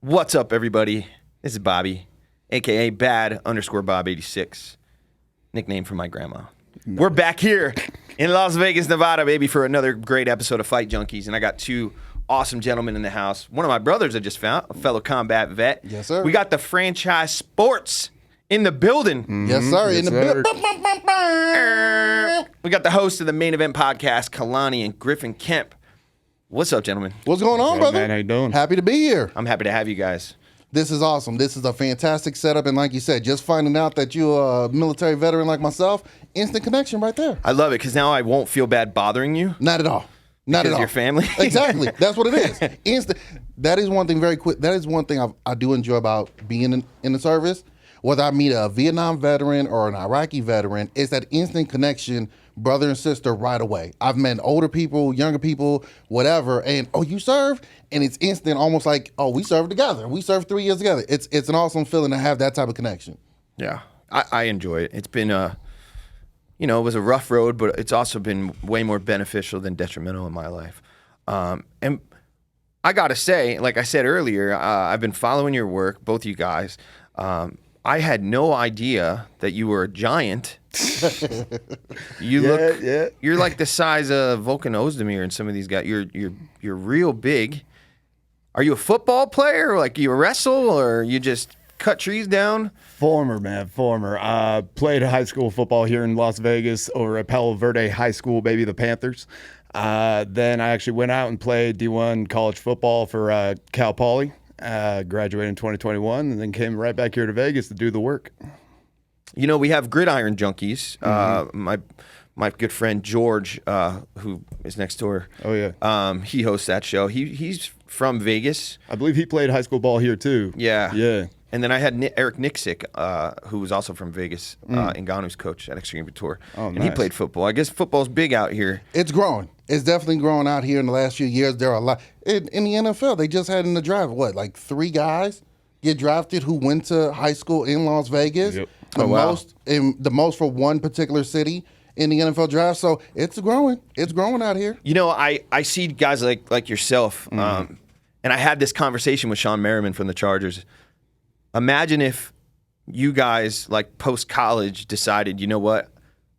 What's up, everybody? This is Bobby, a.k.a. Bad_Bob86, nickname for my grandma. Nice. We're back here in Las Vegas, Nevada, baby, for another great episode of Fight Junkies, and I got two awesome gentlemen in the house. One of my brothers I just found, a fellow combat vet. Yes, sir. We got the franchise sports in the building. Mm-hmm. Yes, sir. In the building. We got the host of the Main Event podcast, Kalani and Griffin Kemp. What's up, gentlemen? What's going on, brother? Man, how you doing? Happy to be here. I'm happy to have you guys. This is awesome. This is a fantastic setup. And like you said, just finding out that you're a military veteran like myself, instant connection right there. I love it because now I won't feel bad bothering you. Not at all. Not at all. Your family? Exactly. That's what it is. Instant. That is one thing very quick. That is one thing I do enjoy about being in the service. Whether I meet a Vietnam veteran or an Iraqi veteran, it's that instant connection, brother and sister, right away. I've met older people, younger people, whatever, and, oh, you served? And it's instant, almost like, oh, we served together. We served 3 years together. It's an awesome feeling to have that type of connection. Yeah, I enjoy it. It's been, it was a rough road, but it's also been way more beneficial than detrimental in my life. And I got to say, like I said earlier, I've been following your work, both you guys. I had no idea that you were a giant. You're like the size of Volkan Ozdemir and some of these guys. You're real big. Are you a football player? Like you wrestle or you just cut trees down? Former. Played high school football here in Las Vegas over at Palo Verde High School, baby, the Panthers. Then I actually went out and played D1 college football for Cal Poly. Graduated in 2021 and then came right back here to Vegas to do the work. You know, we have Gridiron Junkies. My good friend George, who is next door. Oh yeah. He hosts that show. He's from Vegas. I believe he played high school ball here too. Yeah. Yeah. And then I had Eric Nixick, who was also from Vegas, Ngannou's coach at Extreme Couture. Oh, and nice. he played football. I guess football's big out here. It's growing. It's definitely growing out here in the last few years. There are a lot. In the NFL, they just had in the draft, like 3 guys get drafted who went to high school in Las Vegas. Yep. The most for one particular city in the NFL draft. So it's growing. It's growing out here. You know, I see guys like yourself, and I had this conversation with Sean Merriman from the Chargers. Imagine if you guys, like post-college, decided, you know what,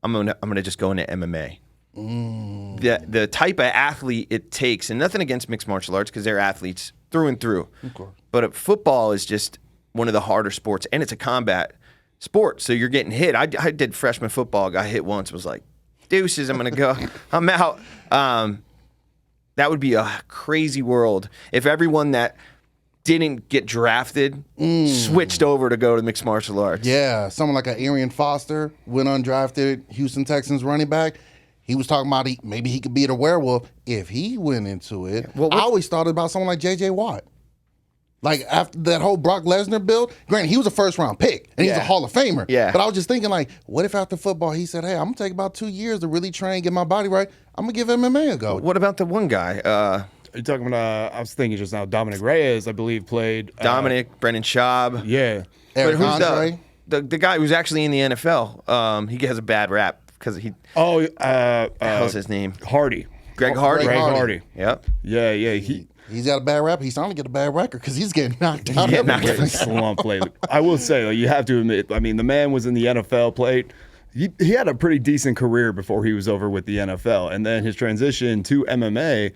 I'm gonna just go into MMA. The type of athlete it takes, and nothing against mixed martial arts because they're athletes through and through. Okay. But football is just one of the harder sports, and it's a combat sport, so you're getting hit. I did freshman football, got hit once, was like, deuces, I'm gonna go, I'm out. That would be a crazy world if everyone that didn't get drafted switched over to go to mixed martial arts. Yeah, someone like an Arian Foster went undrafted, Houston Texans running back. He was talking about maybe he could be a werewolf if he went into it. Well, I always thought about someone like J.J. Watt. Like after that whole Brock Lesnar build, granted, he was a first-round pick, and he's a Hall of Famer. Yeah. But I was just thinking, like, what if after football he said, hey, I'm going to take about 2 years to really train, get my body right. I'm going to give MMA a go. What about the one guy? Are you talking about, I was thinking just now, Dominic Reyes, I believe, played. Brendan Schaub. Yeah. Eric who's Andre. the guy who's actually in the NFL? He has a bad rap because he. Oh, the hell's his name? Hardy. Greg Hardy. Greg Hardy. Yep. Yeah. He's got a bad rap. He's starting to get a bad record because he's getting knocked out. Slump lately. I will say, though, you have to admit, I mean, the man was in the NFL, played. He had a pretty decent career before he was over with the NFL. And then his transition to MMA,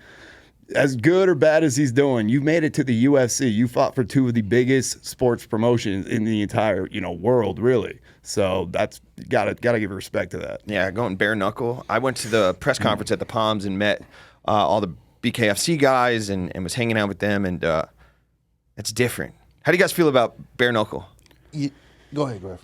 as good or bad as he's doing, you made it to the UFC. You fought for 2 of the biggest sports promotions in the entire, world, really. So that's gotta give respect to that. Yeah, going bare-knuckle. I went to the press conference at the Palms and met all the BKFC guys and was hanging out with them, and it's different. How do you guys feel about bare-knuckle? Go ahead, Griff.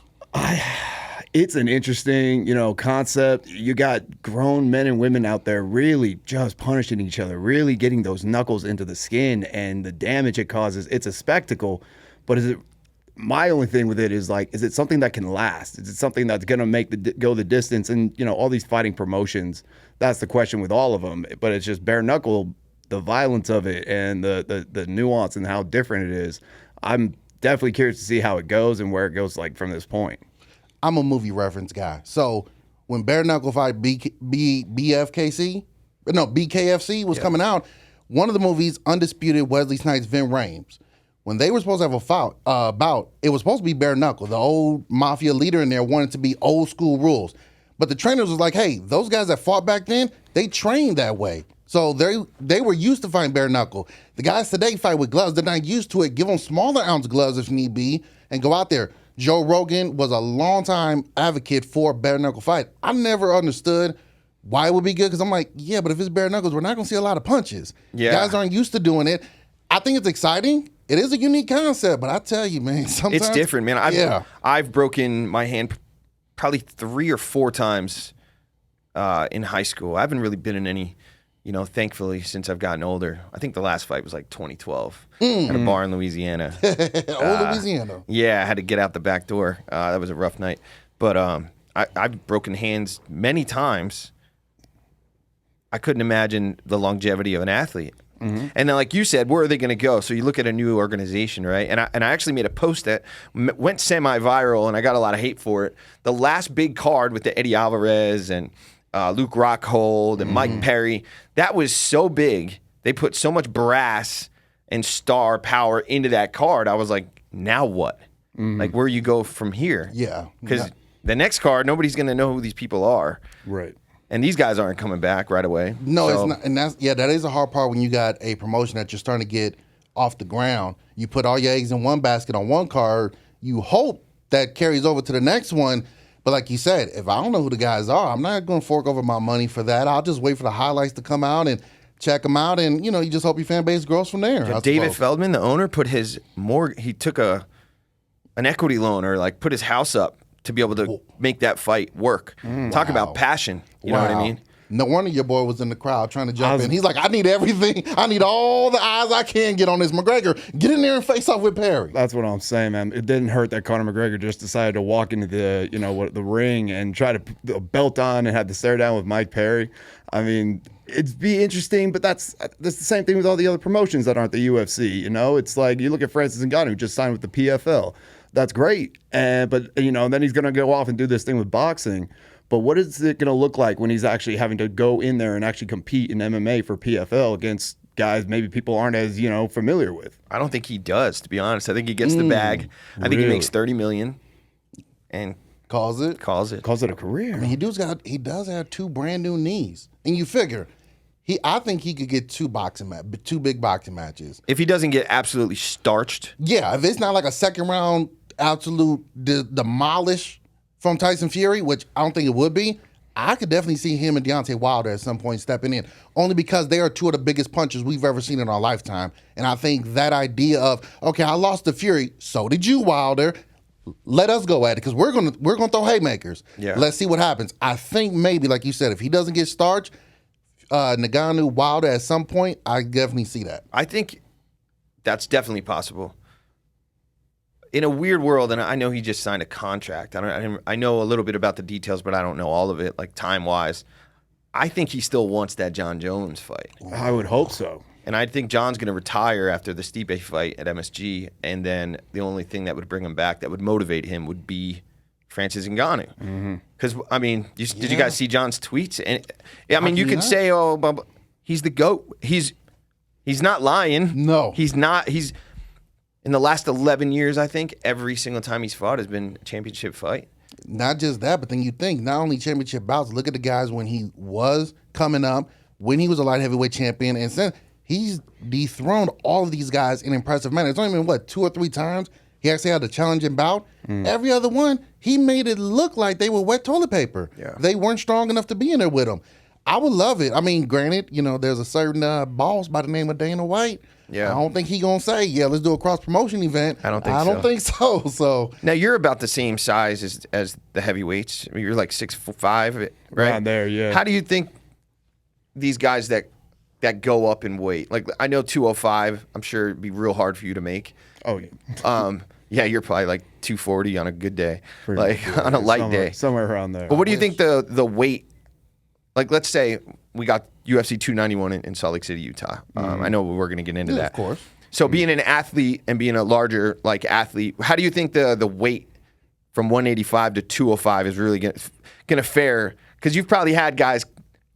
It's an interesting, concept. You got grown men and women out there really just punishing each other, really getting those knuckles into the skin and the damage it causes. It's a spectacle, but my only thing with it is is it something that can last? Is it something that's going to go the distance? And, all these fighting promotions, that's the question with all of them. But it's just bare knuckle, the violence of it and the nuance and how different it is. I'm definitely curious to see how it goes and where it goes from this point. I'm a movie reference guy. So when bare knuckle fight BKFC was coming out, one of the movies, Undisputed Wesley Snipes, Vin Rhames, when they were supposed to have a bout, it was supposed to be bare-knuckle. The old mafia leader in there wanted to be old school rules. But the trainers was like, hey, those guys that fought back then, they trained that way. So they were used to fighting bare-knuckle. The guys today fight with gloves. They're not used to it. Give them smaller ounce gloves if need be and go out there. Joe Rogan was a longtime advocate for bare-knuckle fight. I never understood why it would be good because I'm like, yeah, but if it's bare-knuckles, we're not going to see a lot of punches. Yeah. Guys aren't used to doing it. I think it's exciting. It is a unique concept, but I tell you, man, sometimes It's different, man. I've broken my hand probably 3 or 4 times in high school. I haven't really been in any, thankfully, since I've gotten older. I think the last fight was like 2012 at a bar in Louisiana. Louisiana. Yeah, I had to get out the back door. That was a rough night. But I've broken hands many times. I couldn't imagine the longevity of an athlete. And then, like you said, where are they going to go? So you look at a new organization, right? And I actually made a post that went semi-viral, and I got a lot of hate for it. The last big card with the Eddie Alvarez and Luke Rockhold and Mike Perry, that was so big. They put so much brass and star power into that card. I was like, now what? Like, where you go from here? Yeah. Because the next card, nobody's going to know who these people are. Right. And these guys aren't coming back right away. No, it's not. And that is a hard part when you got a promotion that you're starting to get off the ground. You put all your eggs in one basket on one card. You hope that carries over to the next one. But like you said, if I don't know who the guys are, I'm not going to fork over my money for that. I'll just wait for the highlights to come out and check them out. And, you just hope your fan base grows from there. Yeah, David Feldman, the owner, he took an equity loan or like put his house up to be able to make that fight work. Talk about passion. You know what I mean? No wonder your boy was in the crowd trying to jump in. He's like, I need everything. I need all the eyes I can get on this McGregor. Get in there and face off with Perry. That's what I'm saying, man. It didn't hurt that Conor McGregor just decided to walk into the ring and try to put the belt on and had to stare down with Mike Perry. I mean, it'd be interesting, but that's the same thing with all the other promotions that aren't the UFC. It's like you look at Francis Ngannou, who just signed with the PFL. That's great, but then he's going to go off and do this thing with boxing. But what is it going to look like when he's actually having to go in there and actually compete in MMA for PFL against guys maybe people aren't as familiar with? I don't think he does, to be honest. I think he gets the bag. I think he makes $30 million and calls it a career. I mean, he does have 2 brand new knees, and you figure I think he could get 2 big boxing matches if he doesn't get absolutely starched. Yeah, if it's not like a second round absolute demolish from Tyson Fury, which I don't think it would be, I could definitely see him and Deontay Wilder at some point stepping in, only because they are 2 of the biggest punchers we've ever seen in our lifetime. And I think that idea of, okay, I lost to Fury, so did you, Wilder. Let us go at it because we're gonna throw haymakers. Yeah. Let's see what happens. I think maybe, like you said, if he doesn't get starched, Ngannou Wilder at some point, I definitely see that. I think that's definitely possible. In a weird world, and I know he just signed a contract. I know a little bit about the details, but I don't know all of it, like time-wise. I think he still wants that John Jones fight. I would hope so. And I think John's going to retire after the Stipe fight at MSG, and then the only thing that would bring him back, that would motivate him, would be Francis Ngannou. Because, I mean, did you guys see John's tweets? And I mean, you can say, oh, but he's the GOAT. He's not lying. No. He's not. He's... In the last 11 years, I think, every single time he's fought has been a championship fight. Not just that, but then you think, not only championship bouts, look at the guys when he was coming up, when he was a light heavyweight champion, and since he's dethroned all of these guys in impressive manner. It's only been, 2 or 3 times he actually had a challenging bout. Every other one, he made it look like they were wet toilet paper. Yeah. They weren't strong enough to be in there with him. I would love it. I mean, granted, there's a certain boss by the name of Dana White. Yeah. I don't think he's going to say, let's do a cross-promotion event. I don't think so. So now you're about the same size as the heavyweights. I mean, you're like 6'5", right? Around there, yeah. How do you think these guys that go up in weight, like I know 205, I'm sure it'd be real hard for you to make. Oh yeah. Yeah, you're probably like 240 on a good day, on a light day, somewhere around there. But what do you think the weight? Like, let's say we got UFC 291 in Salt Lake City, Utah. I know we're going to get into that. Of course. So being an athlete and being a larger athlete, how do you think the weight from 185 to 205 is really going to fare? Because you've probably had guys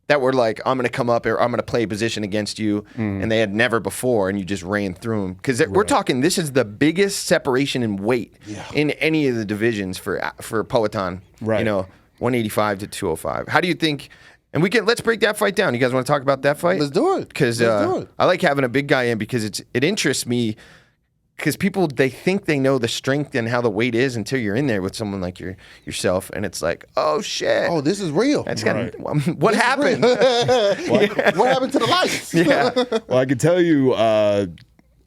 that were like, I'm going to come up or I'm going to play a position against you, and they had never before, and you just ran through them. Because we're talking, this is the biggest separation in weight in any of the divisions for Poetan. Right. 185 to 205. How do you think? And let's break that fight down. You guys want to talk about that fight? Let's do it. Because I like having a big guy in because it interests me. Because people, they think they know the strength and how the weight is until you're in there with someone like yourself, and it's like, oh shit, Oh, this is real. what happened? What happened to the lights? Yeah, Well, I can tell you,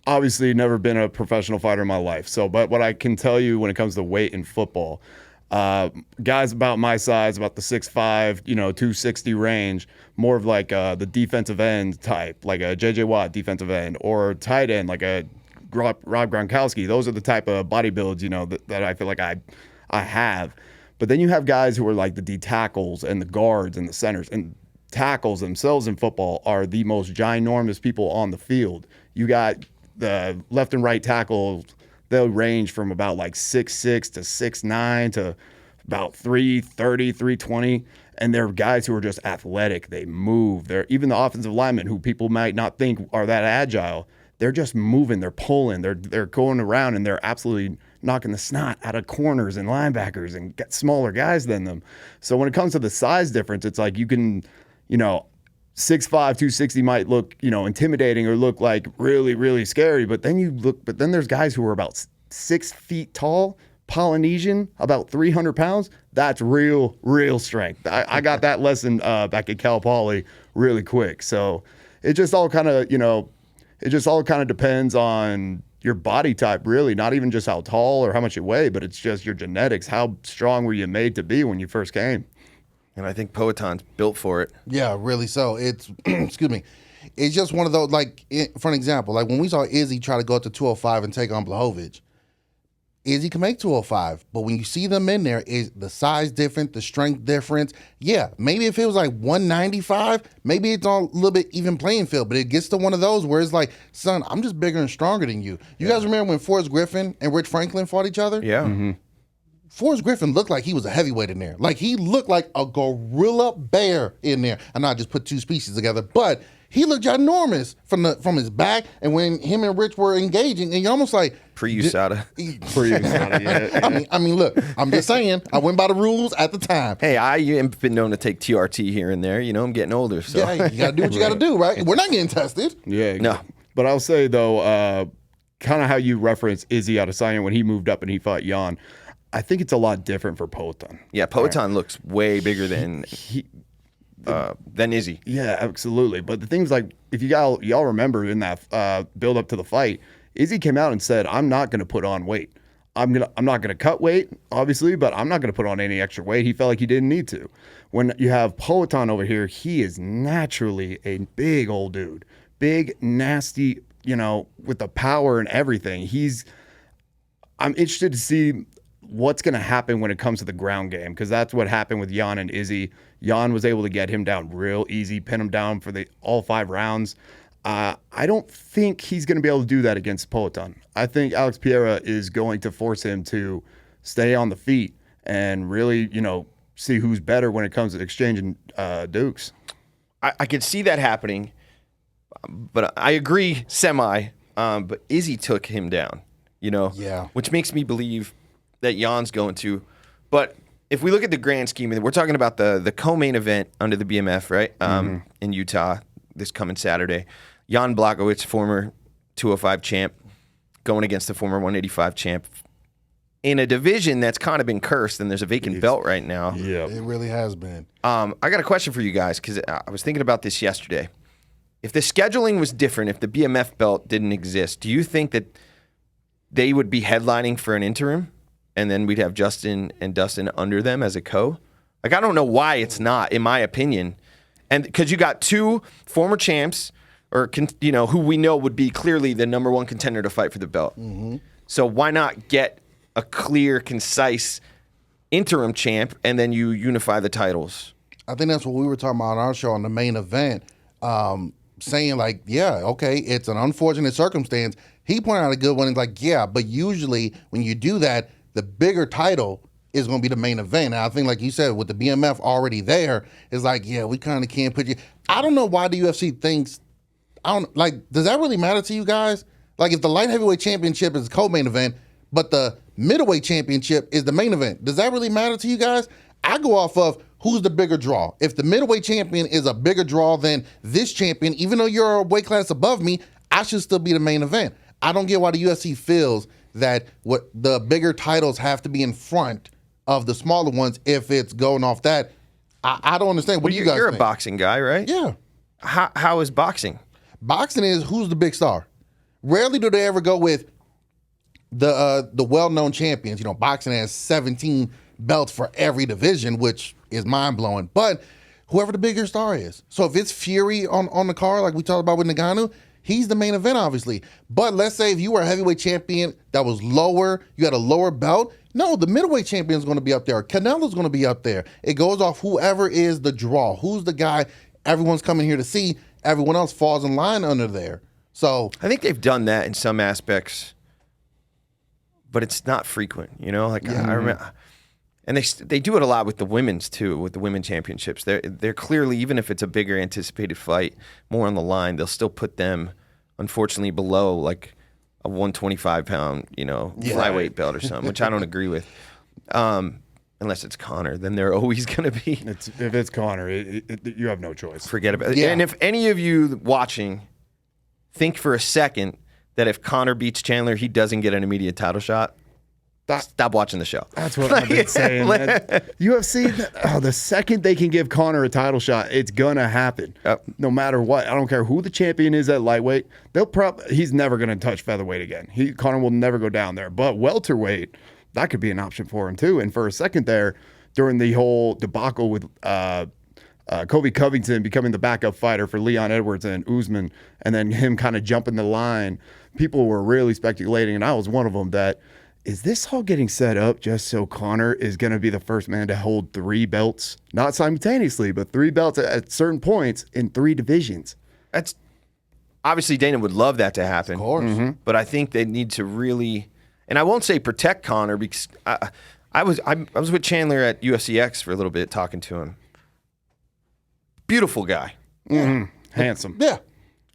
obviously, never been a professional fighter in my life. But what I can tell you when it comes to weight in football, guys about my size, about the 6'5", 260 range, more of like the defensive end type, like a JJ Watt defensive end, or tight end, like a Rob Gronkowski. Those are the type of body builds, that I feel like I have. But then you have guys who are like the D tackles and the guards and the centers. And tackles themselves in football are the most ginormous people on the field. You got the left and right tackles, they'll range from about like 6'6" to 6'9" to about 330, 320. And they're guys who are just athletic. They move. They're even the offensive linemen who people might not think are that agile. They're just moving, they're pulling, they're going around, and they're absolutely knocking the snot out of corners and linebackers and get smaller guys than them. So when it comes to the size difference, it's like you can, 6'5", 260 might look, intimidating or look like really, really scary. But then there's guys who are about 6 feet tall, Polynesian, about 300 pounds. That's real, real strength. I got that lesson back at Cal Poly really quick. So it just all kind of, it just all kind of depends on your body type, really, not even just how tall or how much you weigh, but it's just your genetics. How strong were you made to be when you first came? and I think Poetan's built for it. Yeah, really. So it's, excuse me, it's just one of those, for an example, like when we saw Izzy try to go up to 205 and take on Blahowicz, Izzy can make 205, but when you see them in there, is the size different, the strength difference. Yeah, maybe if it was like 195, maybe it's on a little bit even playing field, but it gets to one of those where it's like, son, I'm just bigger and stronger than you. You guys remember when Forrest Griffin and Rich Franklin fought each other? Yeah. Mm-hmm. Forrest Griffin looked like he was a heavyweight in there. Like he looked like a gorilla bear in there. And I just put two species together, but he looked ginormous from his back. And when him and Rich were engaging, and you're almost like Pre-USADA. Yeah. I mean, look, I'm just saying, I went by the rules at the time. Hey, I have been known to take TRT here and there. You know, I'm getting older, so Yeah, you gotta do what you gotta do, right? We're not getting tested. Yeah. No. But I'll say though, kind of how you reference Izzy Adesanya when he moved up and he fought Yon, I think it's a lot different for Poetan. yeah, Poetan looks way bigger than Izzy. Yeah, absolutely. But the things like, if y'all remember in that build up to the fight, Izzy came out and said, "I'm not going to put on weight. I'm not going to cut weight, obviously, but I'm not going to put on any extra weight." He felt like he didn't need to. When you have Poetan over here, he is naturally a big old dude, big, nasty, with the power and everything. I'm interested to see what's going to happen when it comes to the ground game, because that's what happened with Yon and Izzy. Yon was able to get him down real easy, pin him down for all 5 rounds. I don't think he's going to be able to do that against Poetan. I think Alex Pereira is going to force him to stay on the feet and really, see who's better when it comes to exchanging dukes. I could see that happening, but I agree but Izzy took him down, Yeah. which makes me believe that Jan's going to. But if we look at the grand scheme, we're talking about the co-main event under the BMF, right? In Utah this coming Saturday. Yon Blahowicz, former 205 champ, going against the former 185 champ in a division that's kind of been cursed, and there's a vacant belt right now. Yeah. It really has been. I got a question for you guys, because I was thinking about this yesterday. If the scheduling was different, if the BMF belt didn't exist, do you think that they would be headlining for an interim, and then we'd have Justin and Dustin under them as a co? Like, I don't know why it's not, in my opinion. And because you got 2 former champs, or who we know would be clearly the number 1 contender to fight for the belt. Mm-hmm. So why not get a clear, concise interim champ, and then you unify the titles? I think that's what we were talking about on our show on the main event, saying like, yeah, okay, it's an unfortunate circumstance. He pointed out a good one. He's like, yeah, but usually when you do that, the bigger title is going to be the main event. And I think, like you said, with the BMF already there, it's like, yeah, we kind of can't put you. I don't know why the UFC thinks. Does that really matter to you guys? Like, if the light heavyweight championship is the co-main event, but the middleweight championship is the main event, does that really matter to you guys? I go off of who's the bigger draw. If the middleweight champion is a bigger draw than this champion, even though you're a weight class above me, I should still be the main event. I don't get why the UFC feels that what the bigger titles have to be in front of the smaller ones if it's going off that. I don't understand. What do you guys think? You're a boxing guy, right? Yeah. How is boxing? Boxing is who's the big star. Rarely do they ever go with the well-known champions. You know, boxing has 17 belts for every division, which is mind-blowing. But whoever the bigger star is. So if it's Fury on the card, like we talked about with Ngannou, he's the main event, obviously. But let's say if you were a heavyweight champion that was lower, you had a lower belt, no, the middleweight champion is going to be up there. Canelo's going to be up there. It goes off whoever is the draw. Who's the guy everyone's coming here to see? Everyone else falls in line under there. So I think they've done that in some aspects, but it's not frequent. You know, like I remember, and they do it a lot with the women's too, with the women championships. They're clearly, even if it's a bigger anticipated fight, more on the line, they'll still put them, unfortunately, below like a 125-pound, flyweight belt or something, which I don't agree with. Unless it's Conor, then they're always going to be. If it's Conor, you have no choice. Forget about it. Yeah. And if any of you watching think for a second that if Conor beats Chandler, he doesn't get an immediate title shot, stop watching the show. That's what I've been saying. UFC, the second they can give Conor a title shot, it's gonna happen. Yep. No matter what. I don't care who the champion is at lightweight. He's never gonna touch featherweight again. Conor will never go down there. But welterweight, that could be an option for him too. And for a second there, during the whole debacle with Kobe Covington becoming the backup fighter for Leon Edwards and Usman, and then him kind of jumping the line, people were really speculating, and I was one of them, that is this all getting set up just so Conor is going to be the first man to hold 3 belts? Not simultaneously, but 3 belts at certain points in 3 divisions. That's obviously Dana would love that to happen. Of course. Mm-hmm. But I think they need to really, and I won't say protect Conor, because I was with Chandler at UFCX for a little bit talking to him. Beautiful guy. Mm-hmm. Handsome. yeah,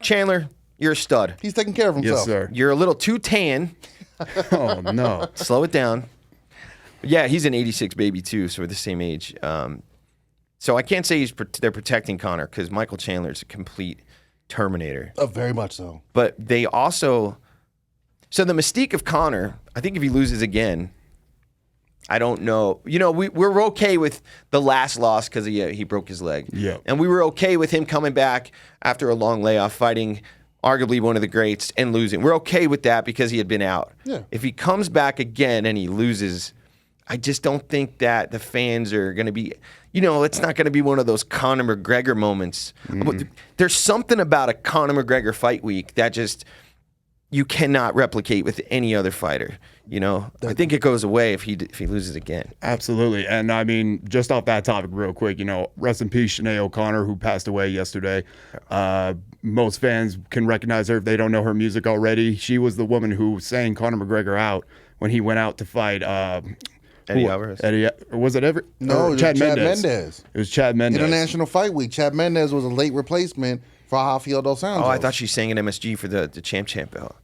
Chandler, you're a stud. he's taking care of himself. Yes, sir. You're a little too tan. Oh, no. Slow it down. Yeah, he's an 86 baby too, so we're the same age. So I can't say they're protecting Conor, because Michael Chandler's a complete Terminator. Very much so. But they also, so the mystique of Conor, I think if he loses again, I don't know. We're okay with the last loss because he broke his leg. Yeah. And we were okay with him coming back after a long layoff, fighting arguably one of the greats and losing. We're okay with that because he had been out. Yeah. If he comes back again and he loses, I just don't think that the fans are going to be, it's not going to be one of those Conor McGregor moments. Mm-hmm. There's something about a Conor McGregor fight week that just you cannot replicate with any other fighter. I think it goes away if he loses again. Absolutely. And I mean, just off that topic real quick, rest in peace, Sinead O'Connor, who passed away yesterday. Most fans can recognize her if they don't know her music already. She was the woman who sang Conor McGregor out when he went out to fight Eddie Alvarez. Was it ever? No, it was Chad Mendes. It was Chad Mendes. International Fight Week. Chad Mendes was a late replacement for Rafael dos Anjos. Oh, I thought she sang at MSG for the champ belt.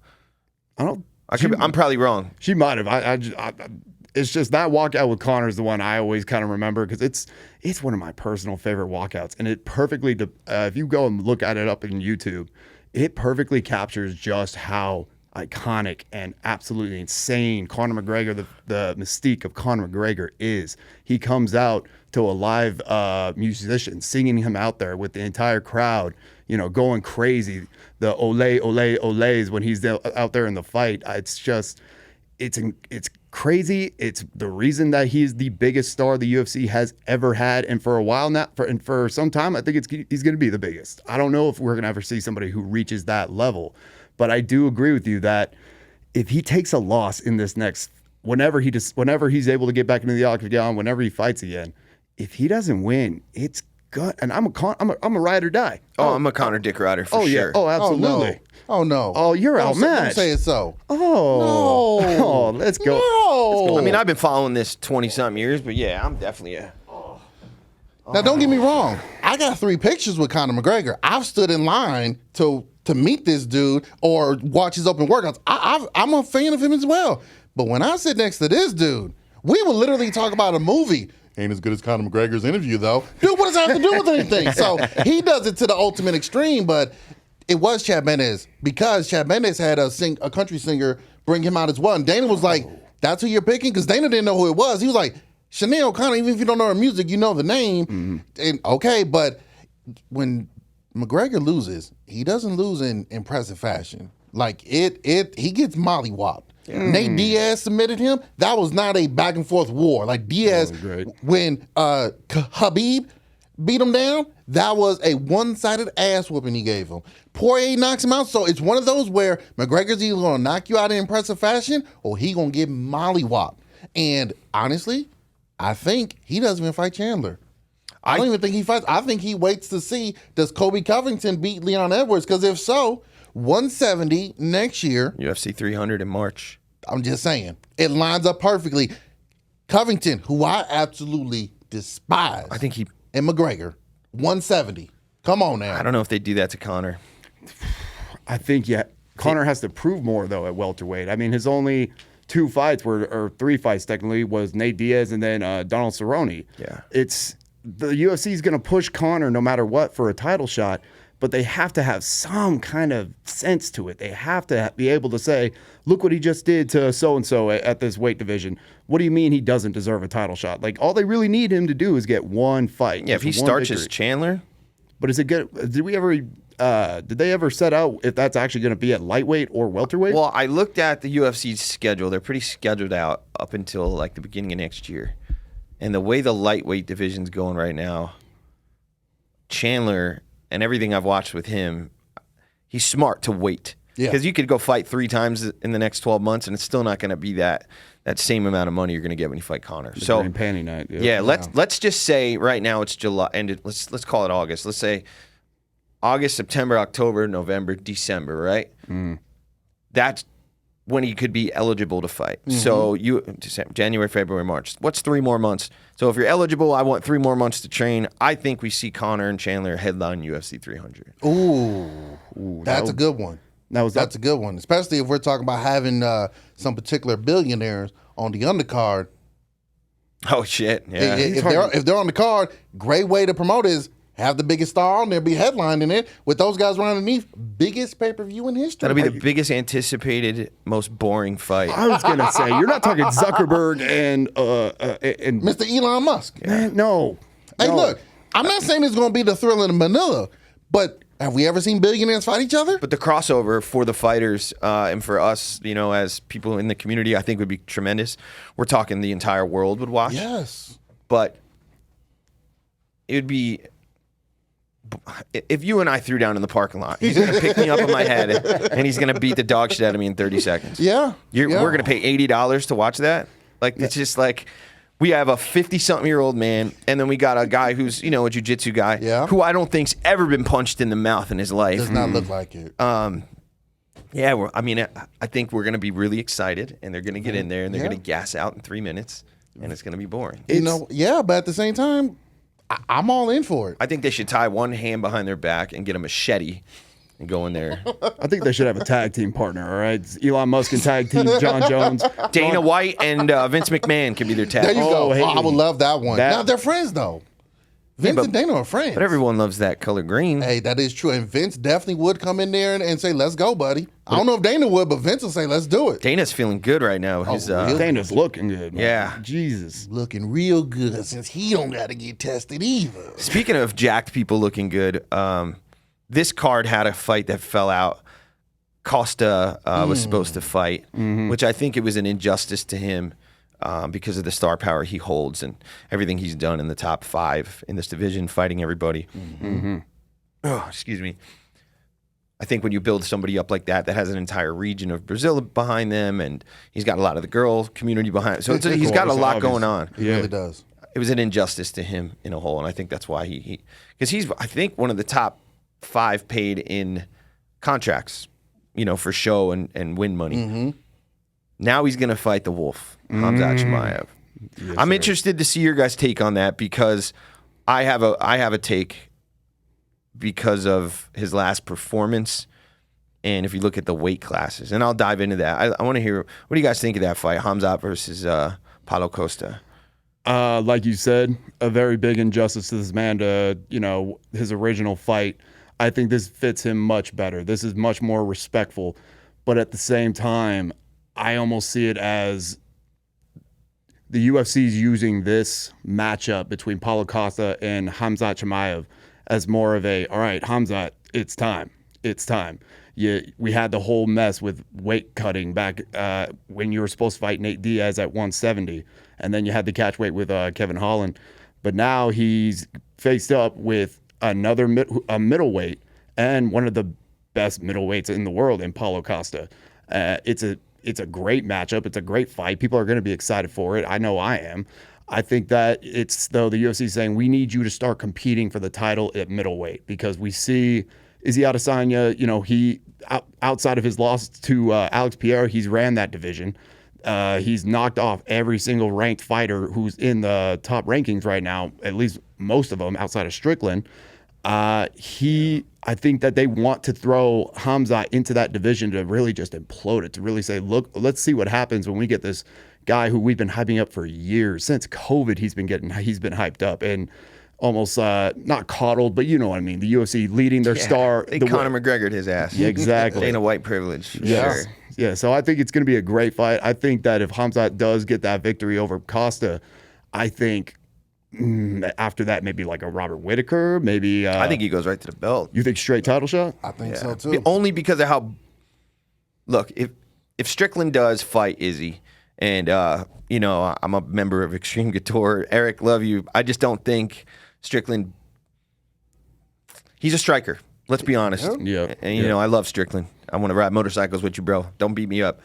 I'm probably wrong. She might have. It's just that walkout with Conor is the one I always kind of remember, because it's one of my personal favorite walkouts, and it perfectly. If you go and look at it up in YouTube, it perfectly captures just how iconic and absolutely insane Conor McGregor, the mystique of Conor McGregor is. He comes out to a live musician singing him out there with the entire crowd, going crazy. The ole, ole, oles when he's out there in the fight. It's crazy. It's the reason that he's the biggest star the UFC has ever had. And for a while now, for some time, I think he's going to be the biggest. I don't know if we're going to ever see somebody who reaches that level. But I do agree with you that if he takes a loss in this next, whenever he's able to get back into the octagon, whenever he fights again, if he doesn't win, it's gut, and I'm a ride or die. Oh, I'm a Connor Dick rider for Oh yeah. sure. Oh, absolutely. Oh no. Oh, you're Don't outmatched. say it so. Oh. No. Oh, let's go. No. I mean, I've been following this 20-something years, but yeah, I'm definitely a. Now, don't get me wrong. I got 3 pictures with Conor McGregor. I've stood in line to meet this dude or watch his open workouts. I'm a fan of him as well. But when I sit next to this dude, we will literally talk about a movie. Ain't as good as Conor McGregor's interview, though. Dude, what does that have to do with anything? So he does it to the ultimate extreme, but it was Chad Mendes because Chad Mendes had a country singer bring him out as well. And Dana was like, that's who you're picking? Because Dana didn't know who it was. He was like, Sinead O'Connor, even if you don't know her music, you know the name. And okay, but when McGregor loses, he doesn't lose in impressive fashion. Like he gets mollywopped. Nate Diaz submitted him. That was not a back and forth war. Like Diaz, when Khabib beat him down, that was a one-sided ass whooping he gave him. Poirier knocks him out. So it's one of those where McGregor's either gonna knock you out in impressive fashion or he gonna get mollywopped. And honestly, I think he doesn't even fight Chandler. I don't even think he fights. I think he waits to see, does Kobe Covington beat Leon Edwards? Because if so, 170 next year. UFC 300 in March. I'm just saying. It lines up perfectly. Covington, who I absolutely despise. I think he. And McGregor, 170. Come on now. I don't know if they do that to Connor. I think, Connor has to prove more, though, at welterweight. I mean, his only 2 fights or 3 fights technically was Nate Diaz and then Donald Cerrone. Yeah. It's the UFC is going to push Connor no matter what for a title shot, but they have to have some kind of sense to it. They have to be able to say, look what he just did to so-and-so at this weight division. What do you mean he doesn't deserve a title shot? Like, all they really need him to do is get one fight. Yeah, if he starts as Chandler. But is it good? Did they ever set out if that's actually going to be at lightweight or welterweight? Well, I looked at the UFC schedule. They're pretty scheduled out up until like the beginning of next year. And the way the lightweight division's going right now, Chandler and everything I've watched with him, he's smart to wait. Because you could go fight 3 times in the next 12 months and it's still not going to be that same amount of money you're going to get when you fight Connor. So panty night. Yeah, let's just say right now it's July and let's call it August. Let's say August, September, October, November, December, right? That's when he could be eligible to fight. So January, February, March. What's 3 more months? So if you're eligible, I want 3 more months to train. I think we see Connor and Chandler headline UFC 300. Ooh, that's a good one. That's a good one, especially if we're talking about having some particular billionaires on the undercard. Oh shit! Yeah. If they're on the card, great way to promote is have the biggest star on there, be headlining it with those guys right underneath. Biggest pay-per-view in history. That'll be the biggest anticipated, most boring fight. I was gonna say you're not talking Zuckerberg and Mr. Elon Musk. Man, no. Hey, look, I'm not saying it's gonna be the Thrill in Manila, but have we ever seen billionaires fight each other? But the crossover for the fighters and for us, as people in the community, I think would be tremendous. We're talking the entire world would watch. Yes. But it would be, if you and I threw down in the parking lot, he's going to pick me up on my head and he's going to beat the dog shit out of me in 30 seconds. Yeah. We're going to pay $80 to watch that? Like, it's just like... We have a 50-something-year-old man, and then we got a guy who's, a jiu-jitsu guy, who I don't think's ever been punched in the mouth in his life. Does not look like it. I think we're going to be really excited, and they're going to get in there, and they're going to gas out in 3 minutes, and it's going to be boring. But at the same time, I'm all in for it. I think they should tie one hand behind their back and get a machete and go in there. I think they should have a tag team partner, all right? Elon Musk and tag team John Jones. Dana White and Vince McMahon can be their tag. There you go. Hey. I would love that one. Now, they're friends, though. Vince and Dana are friends. But everyone loves that color green. Hey, that is true. And Vince definitely would come in there and say, let's go, buddy. I don't know if Dana would, but Vince will say, let's do it. Dana's feeling good right now. Dana's looking good, man. Yeah. Jesus. Looking real good since he don't got to get tested either. Speaking of jacked people looking good, this card had a fight that fell out. Costa was supposed to fight, which I think it was an injustice to him because of the star power he holds and everything he's done in the top 5 in this division, fighting everybody. Oh, excuse me. I think when you build somebody up like that has an entire region of Brazil behind them, and he's got a lot of the girl community behind him. So he's got a lot going on. He really does. it was an injustice to him in a whole, and I think that's why because he's I think one of the top 5 paid in contracts, for show and win money. Mm-hmm. Now he's gonna fight the Wolf, Khamzat Chimaev. Yes, I'm sir. interested to see your guys' take on that because I have a take because of his last performance. And if you look at the weight classes, and I'll dive into that. I want to hear, what do you guys think of that fight, Khamzat versus Paulo Costa? Like you said, a very big injustice to this man to, his original fight. I think this fits him much better. This is much more respectful. But at the same time, I almost see it as the UFC's using this matchup between Paulo Costa and Khamzat Chimaev as more of a, all right, Khamzat, it's time. It's time. We had the whole mess with weight cutting back when you were supposed to fight Nate Diaz at 170, and then you had the catch weight with Kevin Holland. But now he's faced up with another middleweight and one of the best middleweights in the world in Paulo Costa. It's a great matchup. It's a great fight. People are going to be excited for it. I know I am. I think that it's, though, the UFC is saying we need you to start competing for the title at middleweight because we see Izzy Adesanya, he outside of his loss to Alex Pierre, he's ran that division. He's knocked off every single ranked fighter who's in the top rankings right now, at least most of them outside of Strickland. I think that they want to throw Khamzat into that division to really just implode it, to really say, look, let's see what happens when we get this guy who we've been hyping up for years. Since COVID, he's been hyped up and almost not coddled, but you know what I mean. The UFC leading their star. They Conor McGregor'd his ass. Yeah, exactly. Dana White privilege. Yes. Sure. Yeah, so I think it's going to be a great fight. I think that if Khamzat does get that victory over Costa, I think after that, maybe like a Robert Whittaker, maybe. I think he goes right to the belt. You think straight title shot? I think so too. Only because of how. Look, if Strickland does fight Izzy, and I'm a member of Extreme Couture, Eric, love you. I just don't think Strickland. He's a striker. Let's be honest. Yeah. And I love Strickland. I want to ride motorcycles with you, bro. Don't beat me up.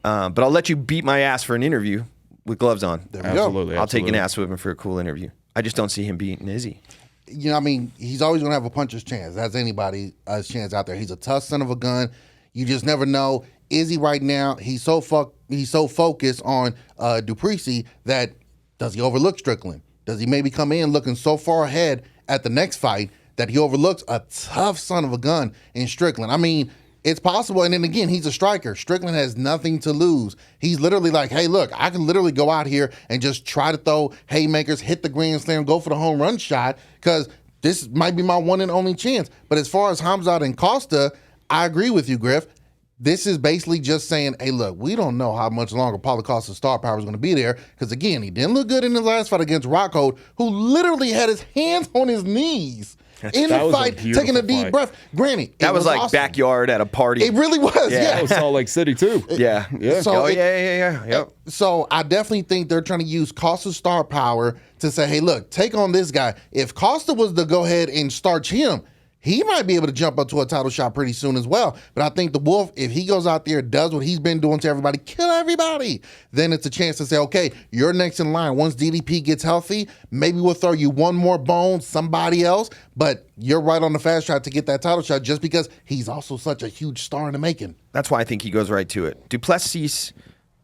But I'll let you beat my ass for an interview with gloves on. There we go. Absolutely. I'll take an ass whipping for a cool interview. I just don't see him beating Izzy. He's always going to have a puncher's chance. That's anybody's chance out there. He's a tough son of a gun. You just never know. Izzy right now, he's so focused on Duplessis that does he overlook Strickland? Does he maybe come in looking so far ahead at the next fight that he overlooks a tough son of a gun in Strickland? I mean, it's possible. And then again, he's a striker. Strickland has nothing to lose. He's literally like, hey, look, I can literally go out here and just try to throw haymakers, hit the grand slam, go for the home run shot, because this might be my one and only chance. But as far as Khamzat and Costa, I agree with you, Griff. This is basically just saying, hey, look, we don't know how much longer Paulo Costa's star power is going to be there. Because, again, he didn't look good in his last fight against Rockhold, who literally had his hands on his knees in the fight, taking a deep breath. Granted, that was like awesome. Backyard at a party. It really was, yeah. That was Salt Lake City, too. Yeah. So yeah. Yep. So I definitely think they're trying to use Costa's star power to say, hey, look, take on this guy. If Costa was to go ahead and starch him, he might be able to jump up to a title shot pretty soon as well. But I think the Wolf, if he goes out there, does what he's been doing to everybody, kill everybody, then it's a chance to say, okay, you're next in line. Once DDP gets healthy, maybe we'll throw you one more bone, somebody else, but you're right on the fast track to get that title shot just because he's also such a huge star in the making. That's why I think he goes right to it. Duplessis,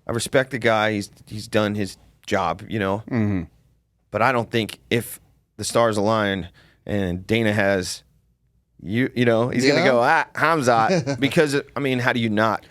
I respect the guy. He's done his job, Mm-hmm. But I don't think if the stars align and Dana has... he's going to go, Khamzat, because, how do you not?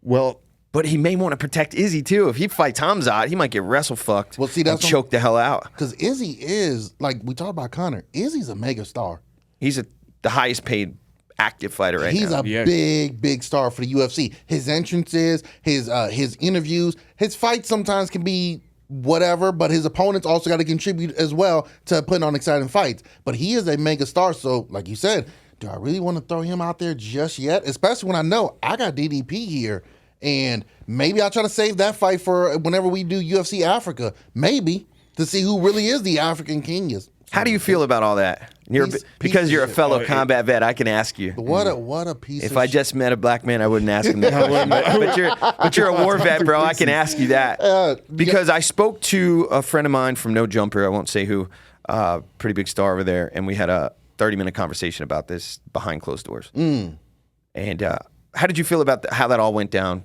Well, but he may want to protect Izzy, too. If he fights Khamzat, he might get wrestle-fucked and choke the hell out. Because Izzy is, like we talked about Conor, Izzy's a mega star. He's the highest-paid active fighter right now. He's a big star for the UFC. His entrances, his interviews, his fights sometimes can be whatever, but his opponents also got to contribute as well to putting on exciting fights. But he is a mega star, so like you said, do I really want to throw him out there just yet? Especially when I know I got DDP here, and maybe I'll try to save that fight for whenever we do UFC Africa, maybe, to see who really is the African king. How do you feel about all that? Because you're a fellow combat vet, I can ask you. What a piece of If I just met a black man, I wouldn't ask him that question. But you're a war vet, bro. I can ask you that. Because I spoke to a friend of mine from No Jumper, I won't say who, pretty big star over there, and we had a 30-minute conversation about this behind closed doors. And how did you feel about how that all went down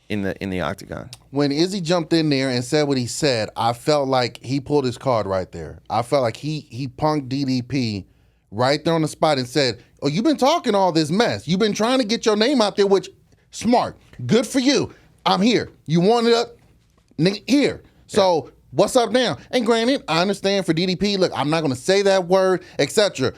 in the octagon? When Izzy jumped in there and said what he said, I felt like he pulled his card right there. I felt like he punked DDP right there on the spot and said, "Oh, you've been talking all this mess. You've been trying to get your name out there, which smart, good for you. I'm here. You wanted up, nigga, here. So what's up now?" And granted, I understand for DDP. Look, I'm not gonna say that word, etc.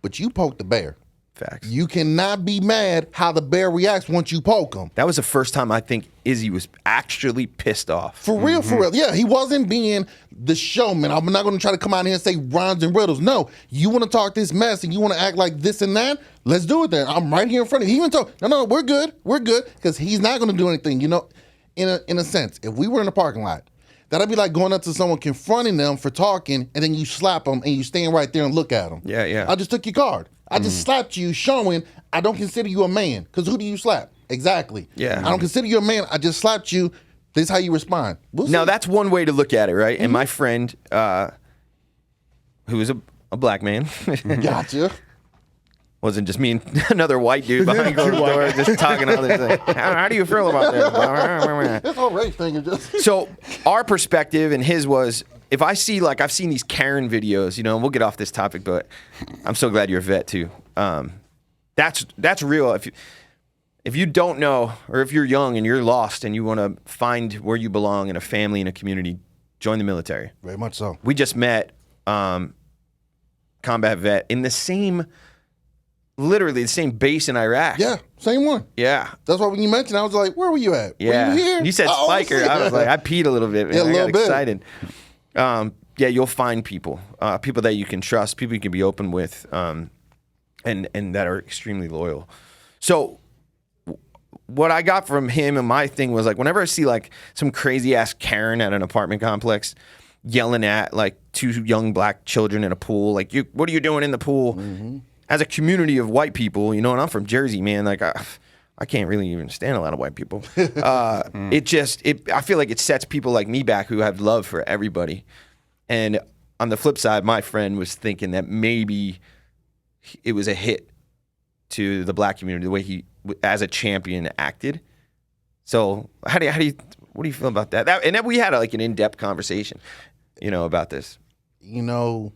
But you poked the bear. Facts. You cannot be mad how the bear reacts once you poke him. That was the first time I think Izzy was actually pissed off. For real, for real. Yeah, he wasn't being the showman. I'm not going to try to come out here and say rhymes and riddles. No, you want to talk this mess and you want to act like this and that? Let's do it then. I'm right here in front of you. He even told, no, we're good. We're good. Because he's not going to do anything. You know, in a sense, if we were in the parking lot, that'd be like going up to someone, confronting them for talking, and then you slap them and you stand right there and look at them. Yeah. I just took your card. I just slapped you, showing I don't consider you a man. Because who do you slap? Exactly. Yeah. I don't consider you a man. I just slapped you. This is how you respond. Now, that's one way to look at it, right? And my friend, who is a black man, Gotcha. wasn't just me and another white dude behind closed doors just talking other things. How do you feel about that? This whole race thing is just... So our perspective and his was, if I see, like, I've seen these Karen videos, you know, and we'll get off this topic, but I'm so glad you're a vet too. That's real. If you don't know, or if you're young and you're lost and you want to find where you belong in a family, in a community, join the military. Very much so. We just met combat vet in the same, literally the same base in Iraq. Yeah, same one. Yeah. That's why when you mentioned, I was like, where were you at? Yeah. Were you here? You said Spiker. I was like, I peed a little bit. Man. Yeah, a I little got bit. excited. Yeah, you'll find people that you can trust, people you can be open with, and that are extremely loyal. So what I got from him and my thing was, like, whenever I see like some crazy ass Karen at an apartment complex yelling at like two young black children in a pool, like, what are you doing in the pool? As a community of white people, you know, and I'm from Jersey, man, like I can't really even stand a lot of white people. I feel like it sets people like me back who have love for everybody. And on the flip side, my friend was thinking that maybe it was a hit to the black community, the way he, as a champion, acted. So what do you feel about that? And then we had like an in-depth conversation, you know, about this. You know,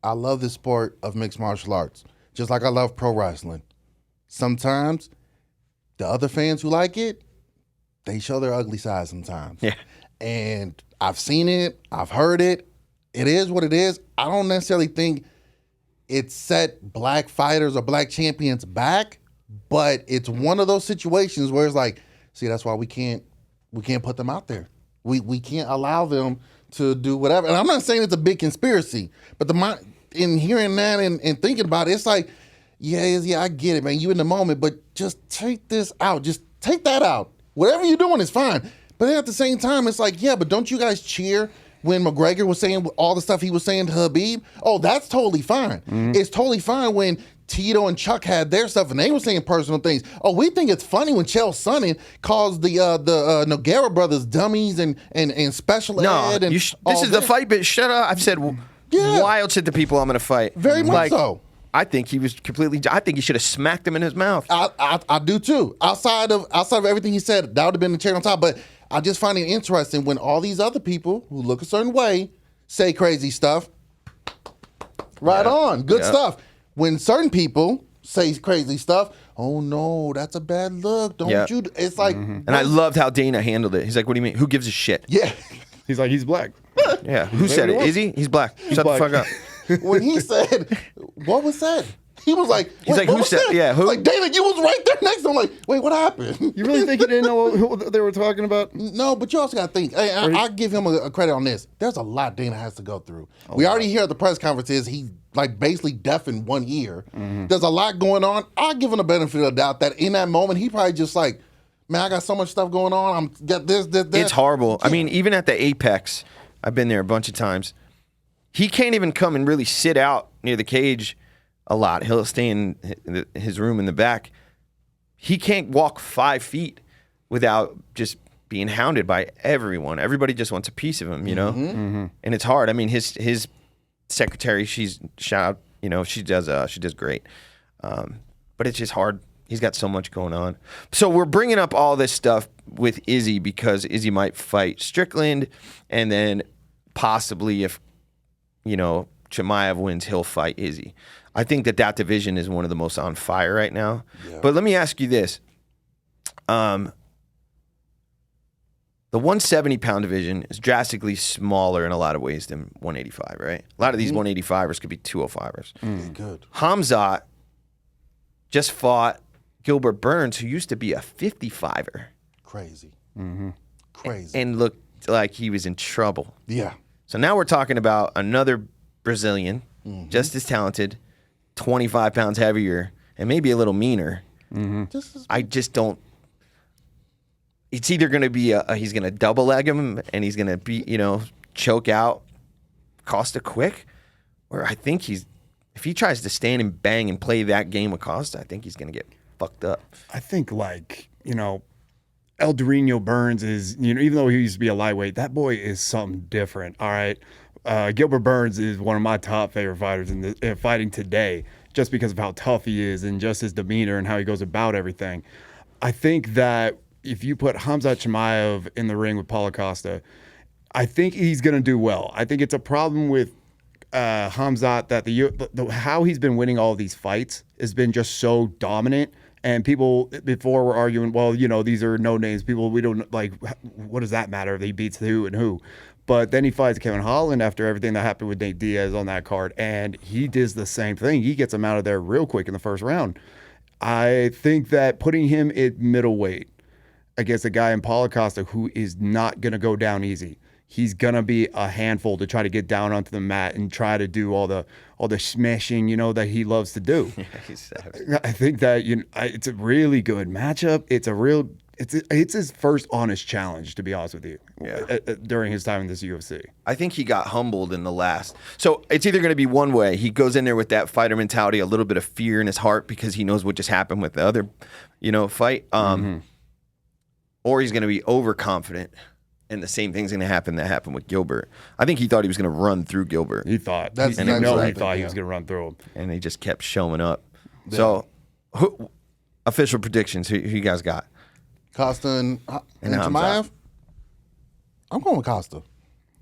I love the sport of mixed martial arts, just like I love pro wrestling. Sometimes the other fans who like it, they show their ugly side sometimes. Yeah. And I've seen it. I've heard it. It is what it is. I don't necessarily think it set black fighters or black champions back, but it's one of those situations where it's like, see, that's why we can't put them out there. We can't allow them to do whatever. And I'm not saying it's a big conspiracy, but in hearing that and thinking about it, it's like, yeah, I get it, man. You in the moment, but just take this out. Just take that out. Whatever you're doing is fine. But then at the same time, it's like, yeah, but don't you guys cheer when McGregor was saying all the stuff he was saying to Khabib? Oh, that's totally fine. It's totally fine when Tito and Chuck had their stuff and they were saying personal things. Oh, we think it's funny when Chael Sonnen calls the Nogueira brothers dummies and special ed. And this is the fight, but shut up. I've said wild shit to people I'm going to fight. Very much so. I think he was I think he should have smacked him in his mouth. I do too. Outside of everything he said, that would have been the cherry on top. But I just find it interesting when all these other people who look a certain way say crazy stuff. Right on. Good stuff. When certain people say crazy stuff, oh no, that's a bad look. Don't you? It's like. And I loved how Dana handled it. He's like, what do you mean? Who gives a shit? Yeah. He's like, he's black. Yeah. Who said it? Is he? He's black. Shut the fuck up. When he said, what was said? He was like, he's like, who said? Yeah, who? Like, David, you was right there next to him. Like, wait, what happened? You really think he didn't know what they were talking about? No, but you also got to think. Hey, I'll give him a credit on this. There's a lot Dana has to go through. We already hear at the press conferences he's like basically deaf in one ear. There's a lot going on. I'll give him the benefit of the doubt that in that moment he probably just like, man, I got so much stuff going on. I'm got this. It's horrible. I mean, even at the Apex, I've been there a bunch of times. he can't even come and really sit out near the cage a lot. He'll stay in his room in the back. He can't walk 5 feet without just being hounded by everyone. Everybody just wants a piece of him, you know? And it's hard. I mean, his secretary, she's shout out, you know, she does great. But it's just hard. He's got so much going on. So we're bringing up all this stuff with Izzy because Izzy might fight Strickland, and then possibly if, you know, Chimaev wins, he'll fight Izzy. I think that division is one of the most on fire right now. Yeah. But let me ask you this. The 170-pound division is drastically smaller in a lot of ways than 185, right? A lot of these 185ers could be 205ers. Good. Hamzat just fought Gilbert Burns, who used to be a 55er. Crazy. Crazy. And looked like he was in trouble. Yeah. So now we're talking about another Brazilian, just as talented, 25 pounds heavier, and maybe a little meaner. I just don't. It's either going to be he's going to double leg him and he's going to be, you know, choke out Costa quick, or I think if he tries to stand and bang and play that game with Costa, I think he's going to get fucked up. I think, like, you know, El Dorino Burns is, you know, even though he used to be a lightweight, that boy is something different. All right. Gilbert Burns is one of my top favorite fighters in fighting today, just because of how tough he is and just his demeanor and how he goes about everything. I think that if you put Hamzat Chimaev in the ring with Paulo Costa, I think he's going to do well. I think it's a problem with Hamzat that how he's been winning all of these fights has been just so dominant. And people before were arguing, well, you know, these are no names. People, we don't like, what does that matter if he beats who and who? But then he fights Kevin Holland after everything that happened with Nate Diaz on that card, and he does the same thing. He gets him out of there real quick in the first round. I think that putting him at middleweight against a guy in Paulo Costa who is not going to go down easy. He's going to be a handful to try to get down onto the mat and try to do all the smashing, you know, that he loves to do. I think that, you know, it's a really good matchup. It's his first honest challenge, to be honest with you, during his time in this UFC. I think he got humbled in the last. So it's either going to be one way. He goes in there with that fighter mentality, a little bit of fear in his heart because he knows what just happened with the other, you know, fight. Or he's going to be overconfident, and the same thing's going to happen that happened with Gilbert. I think he thought he was going to run through Gilbert. He thought. He thought he was going to run through him. And he just kept showing up. Yeah. So, official predictions, who you guys got? Costa and Chimaev? I'm going with Costa.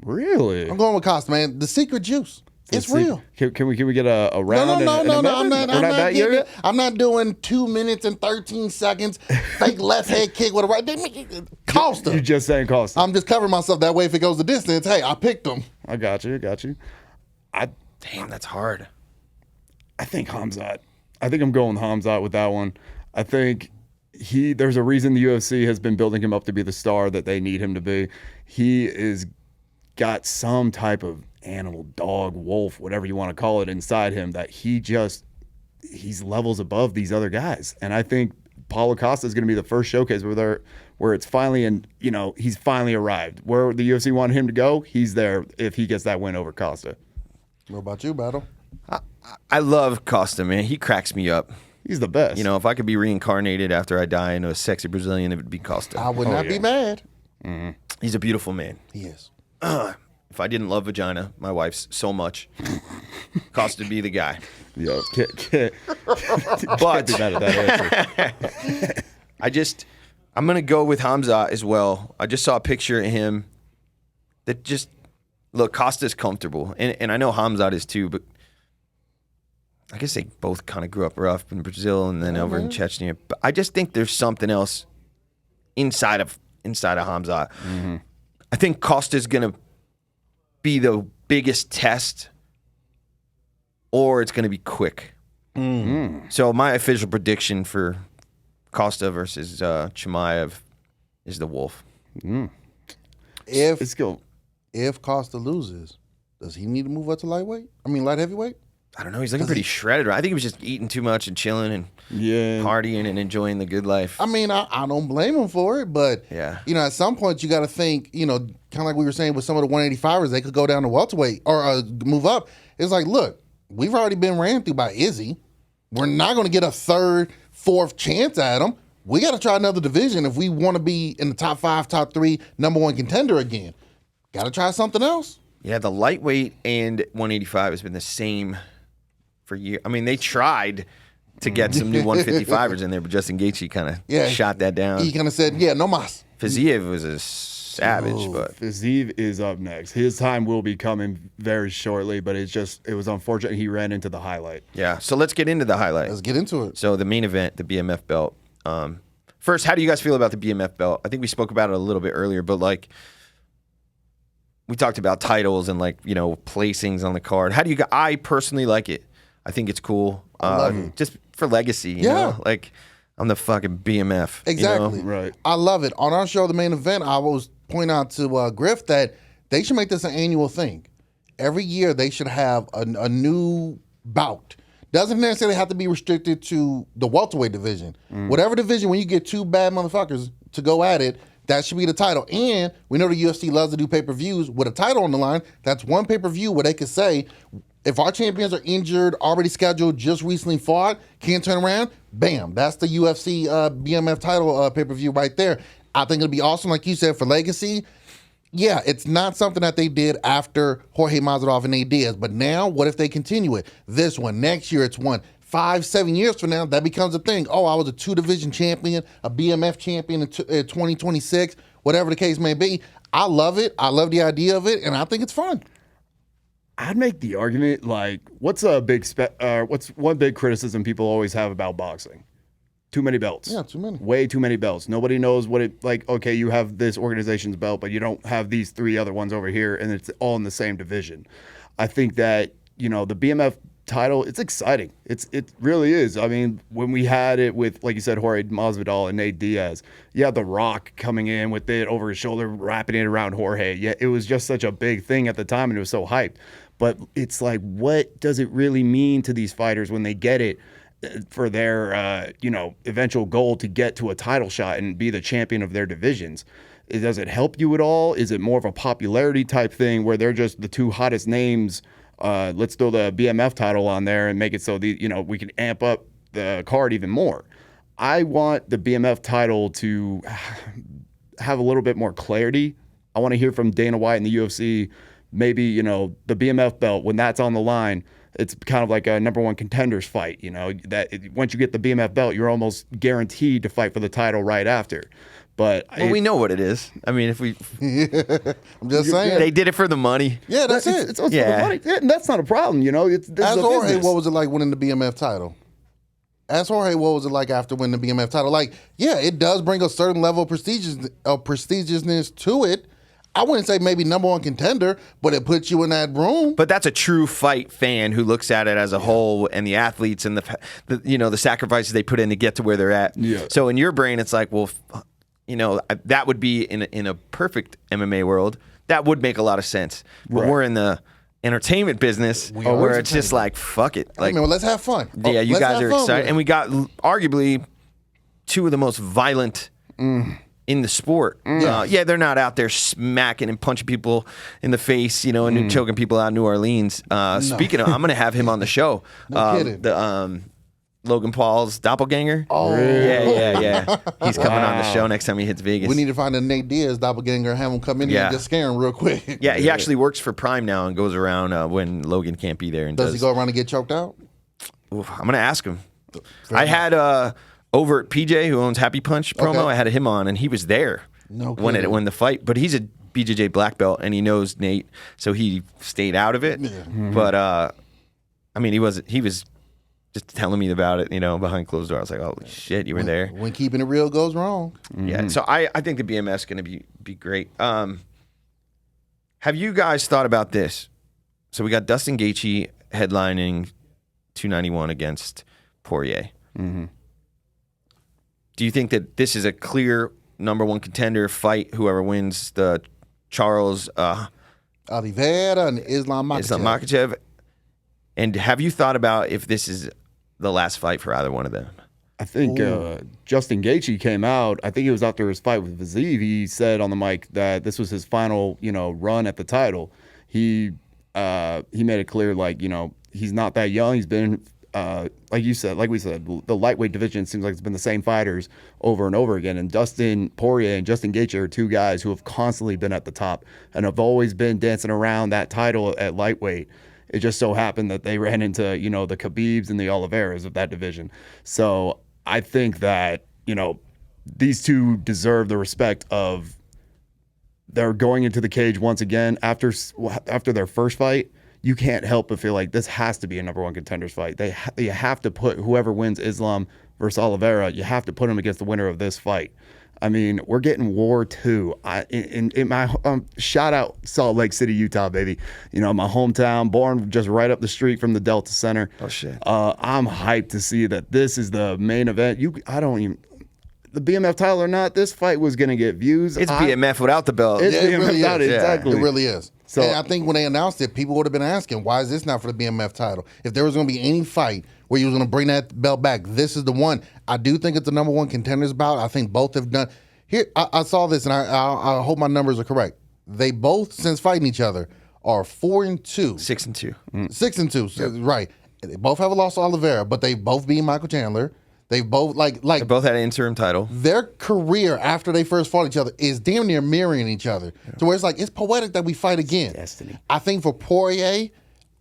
Really? I'm going with Costa, man. The secret juice. It's real. Can we get a round? No. I'm not doing 2 minutes and 13 seconds. Fake left head kick with a right. Costa. You're just saying Costa. I'm just covering myself that way. If it goes the distance, hey, I picked him. I got you. Damn, that's hard. I think Hamzat. I think I'm going Hamzat with that one. I think there's a reason the UFC has been building him up to be the star that they need him to be. He is got some type of animal, dog, wolf, whatever you want to call it, inside him that he's levels above these other guys. And I think Paulo Costa is going to be the first showcase where it's finally, he's finally arrived. Where the UFC wanted him to go, he's there if he gets that win over Costa. What about you, Battle? I love Costa, man. He cracks me up. He's the best. You know, if I could be reincarnated after I die into a sexy Brazilian, it would be Costa. I would not be mad. Mm-hmm. He's a beautiful man. He is. If I didn't love vagina, my wife's so much, Costa would be the guy. Yo, but be mad at that answer. I'm going to go with Hamzat as well. I just saw a picture of him that just, look, Costa's comfortable. And I know Hamzat is too, but I guess they both kind of grew up rough in Brazil and then over in Chechnya. But I just think there's something else inside of Hamzat. Mm-hmm. I think Costa's going to be the biggest test, or it's going to be quick. Mm. So my official prediction for Costa versus Chimaev is the Wolf. Mm. If Costa loses, does he need to move up to light heavyweight? I don't know. He's looking pretty shredded. I think he was just eating too much and chilling and partying and enjoying the good life. I mean, I don't blame him for it, but at some point you got to think, kind of like we were saying with some of the 185ers, they could go down to welterweight or move up. It's like, look, we've already been ran through by Izzy. We're not going to get a third, fourth chance at him. We got to try another division if we want to be in the top 5, top 3, number 1 contender again. Got to try something else. Yeah, the lightweight and 185 has been the same for years. I mean, they tried to get some new 155ers in there, but Justin Gaethje kind of shot that down. He kind of said, no mas. Fiziev was a savage, but Fiziev is up next. His time will be coming very shortly, but it was unfortunate he ran into the highlight. Yeah, so let's get into the highlight. Let's get into it. So the main event, the BMF belt. First, how do you guys feel about the BMF belt? I think we spoke about it a little bit earlier, but like we talked about titles and placings on the card. How do you? I personally like it. I think it's cool. I love it. Just for legacy, you know? Like, I'm the fucking BMF. Exactly. Right. I love it. On our show, the main event, I was pointing out to Griff that they should make this an annual thing. Every year, they should have a new bout. Doesn't necessarily have to be restricted to the welterweight division. Whatever division, when you get 2 bad motherfuckers to go at it, that should be the title. And we know the UFC loves to do pay-per-views with a title on the line. That's one pay-per-view where they could say, if our champions are injured, already scheduled, just recently fought, can't turn around, bam, that's the UFC BMF title pay-per-view right there. I think it'll be awesome, like you said, for legacy. Yeah, it's not something that they did after Jorge Masvidal and Nate Diaz, but now what if they continue it? This one, next year it's one. 5, 7 years from now, that becomes a thing. Oh, I was a 2-division champion, a BMF champion in 2026, whatever the case may be. I love it. I love the idea of it, and I think it's fun. I'd make the argument, like, what's one big criticism people always have about boxing? Too many belts. Yeah, too many. Way too many belts. Nobody knows what it, like, okay, you have this organization's belt, but you don't have these 3 other ones over here, and it's all in the same division. I think that, the BMF title, it's exciting. It really is. I mean, when we had it with, like you said, Jorge Masvidal and Nate Diaz, you had The Rock coming in with it over his shoulder, wrapping it around Jorge. Yeah, it was just such a big thing at the time, and it was so hyped. But it's like, what does it really mean to these fighters when they get it for their, eventual goal to get to a title shot and be the champion of their divisions? Does it help you at all? Is it more of a popularity type thing where they're just the 2 hottest names? Let's throw the BMF title on there and make it so we can amp up the card even more. I want the BMF title to have a little bit more clarity. I want to hear from Dana White and the UFC. Maybe, the BMF belt, when that's on the line, it's kind of like a number 1 contenders fight, once you get the BMF belt, you're almost guaranteed to fight for the title right after. But we know what it is. I mean, if we... I'm just saying. They did it for the money. Yeah, that's it. It's for the money. Yeah, and that's not a problem, As Jorge, what was it like winning the BMF title? Ask Jorge, what was it like after winning the BMF title? Like, yeah, it does bring a certain level of prestigiousness to it. I wouldn't say maybe number 1 contender, but it puts you in that room. But that's a true fight fan who looks at it as a whole, and the athletes and the sacrifices they put in to get to where they're at. Yeah. So in your brain, it's like, well, that would be in a perfect MMA world. That would make a lot of sense. But we're in the entertainment business where it's just like, fuck it. Like, let's have fun. Yeah, you guys are excited, and we got arguably 2 of the most violent. In the sport. They're not out there smacking and punching people in the face, and choking people out in New Orleans. Speaking of, I'm going to have him on the show. No kidding. Logan Paul's doppelganger. Oh. Yeah. He's coming on the show next time he hits Vegas. We need to find a Nate Diaz doppelganger and have him come in here and just scare him real quick. Yeah, he actually works for Prime now and goes around when Logan can't be there. And does he go around and get choked out? Oof, I'm going to ask him. I had... over at PJ, who owns Happy Punch promo, I had him on, and he was there when the fight. But he's a BJJ black belt, and he knows Nate, so he stayed out of it. Yeah. Mm-hmm. But he was just telling me about it, behind closed doors. I was like, "Holy shit, you were there!" When keeping it real goes wrong. Mm-hmm. Yeah. So I think the BMF is going to be great. Have you guys thought about this? So we got Dustin Gaethje headlining 291 against Poirier. Mm-hmm. Do you think that this is a clear number 1 contender fight? Whoever wins the Charles Oliveira and Islam Makhachev. And have you thought about if this is the last fight for either one of them? I think Justin Gaethje came out. I think it was after his fight with Vazeev. He said on the mic that this was his final, run at the title. He made it clear, he's not that young. He's been, like we said, the lightweight division seems like it's been the same fighters over and over again. And Dustin Poirier and Justin Gaethje are two guys who have constantly been at the top and have always been dancing around that title at lightweight. It just so happened that they ran into, the Khabibs and the Oliveras of that division. So I think that, these two deserve the respect of they're going into the cage once again after their first fight. You can't help but feel like this has to be a number one contenders fight. You have to put whoever wins Islam versus Oliveira, you have to put him against the winner of this fight. I mean, we're getting War 2. In my shout out Salt Lake City, Utah, baby. My hometown, born just right up the street from the Delta Center. Oh shit! I'm hyped to see that this is the main event. The BMF title or not, this fight was gonna get views. It's BMF without the belt. It's it BMF really without is. it, exactly. It really is. So and I think when they announced it, people would have been asking, why is this not for the BMF title? If there was going to be any fight where you was going to bring that belt back, this is the one. I do think it's the number one contenders bout. I think both have done. Here, I saw this, and I hope my numbers are correct. They both, since fighting each other, are 4-2. 6-2. 6-2, so, right. They both have a loss to Oliveira, but they both beat Michael Chandler. They both They both had an interim title. Their career after they first fought each other is damn near mirroring each other. To where it's poetic that we fight again. Destiny. I think for Poirier,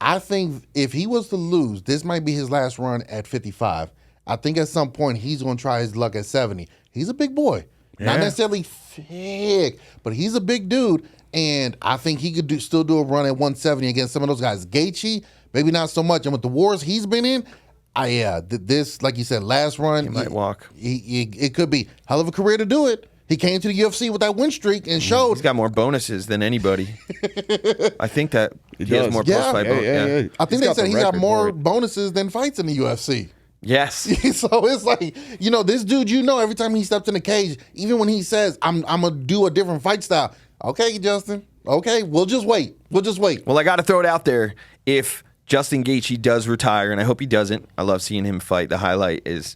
I think if he was to lose, this might be his last run at 55. I think at some point he's going to try his luck at 70. He's a big boy. Not necessarily thick, but he's a big dude. And I think he could still do a run at 170 against some of those guys. Gaethje, maybe not so much. And with the wars he's been in, this, like you said, last run. He might walk. It could be hell of a career to do it. He came to the UFC with that win streak and showed. He's got more bonuses than anybody. I think that he has more post-fight bonuses. I think they said he's got more bonuses than fights in the UFC. Yes. So it's this dude, every time he steps in the cage, even when he says, I'm going to do a different fight style. Okay, Justin. Okay, we'll just wait. Well, I got to throw it out there. If Justin Gaethje does retire, and I hope he doesn't. I love seeing him fight. The highlight is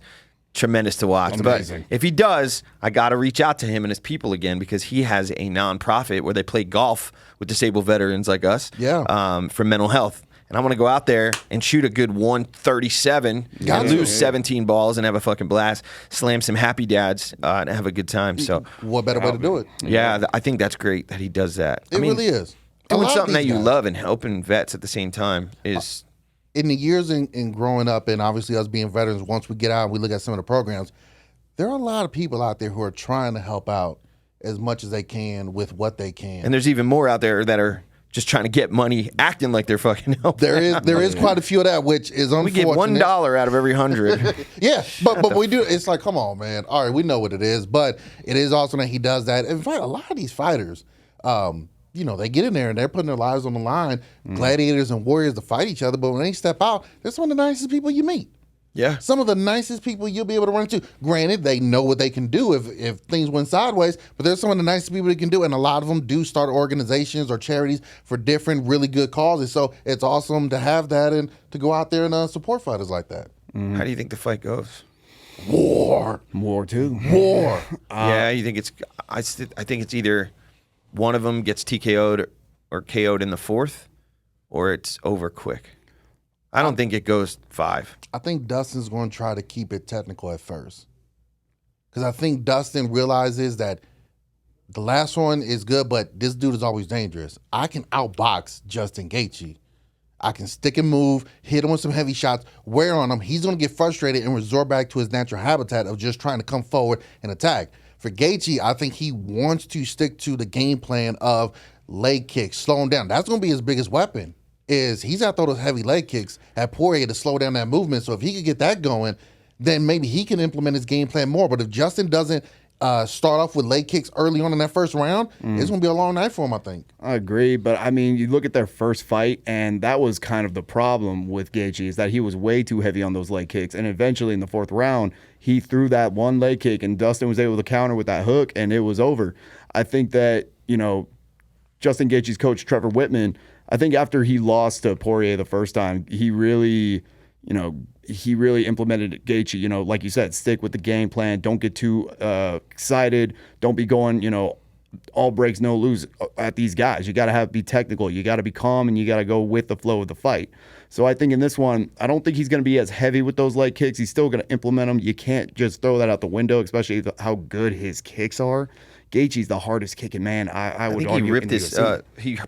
tremendous to watch. Amazing. But if he does, I got to reach out to him and his people again because he has a nonprofit where they play golf with disabled veterans like us for mental health. And I want to go out there and shoot a good 137 and lose 17 balls and have a fucking blast, slam some happy dads and have a good time. So what better way to do it? Yeah, I think that's great that he does that. It really is. Doing something that you love and helping vets at the same time is... in the years in growing up and obviously us being veterans, once we get out and we look at some of the programs, there are a lot of people out there who are trying to help out as much as they can with what they can. And there's even more out there that are just trying to get money, acting like they're fucking helping. There is quite a few of that, which is unfortunate. We get $1 out of every 100. Yeah, but we do. It's like, come on, man. All right, we know what it is, but it is also that he does that. In fact, a lot of these fighters, they get in there and they're putting their lives on the line, gladiators and warriors to fight each other. But when they step out, they're some of the nicest people you meet. Yeah. Some of the nicest people you'll be able to run into. Granted, they know what they can do if things went sideways, but there's some of the nicest people they can do, and a lot of them do start organizations or charities for different really good causes. So it's awesome to have that and to go out there and support fighters like that. How do you think the fight goes? War 2. War. Yeah, you think it's... I think it's either one of them gets TKO'd or KO'd in the fourth, or it's over quick. I don't think it goes 5. I think Dustin's going to try to keep it technical at first. Because I think Dustin realizes that the last one is good, but this dude is always dangerous. I can outbox Justin Gaethje. I can stick and move, hit him with some heavy shots, wear on him. He's going to get frustrated and resort back to his natural habitat of just trying to come forward and attack. For Gaethje, I think he wants to stick to the game plan of leg kicks, slow him down. That's going to be his biggest weapon. He's got to throw those heavy leg kicks at Poirier to slow down that movement. So if he could get that going, then maybe he can implement his game plan more. But if Justin doesn't start off with leg kicks early on in that first round, it's going to be a long night for him, I think. I agree. But, I mean, you look at their first fight, and that was kind of the problem with Gaethje is that he was way too heavy on those leg kicks. And eventually in the fourth round, he threw that one leg kick, and Dustin was able to counter with that hook, and it was over. I think that, Justin Gaethje's coach, Trevor Whitman, I think after he lost to Poirier the first time, he really implemented Gaethje. Like you said, stick with the game plan. Don't get too excited. Don't be going, all breaks, no lose at these guys. You got to be technical. You got to be calm, and you got to go with the flow of the fight. So I think in this one, I don't think he's going to be as heavy with those leg kicks. He's still going to implement them. You can't just throw that out the window, especially how good his kicks are. Gaethje's the hardest kicking man. I would think argue. he ripped he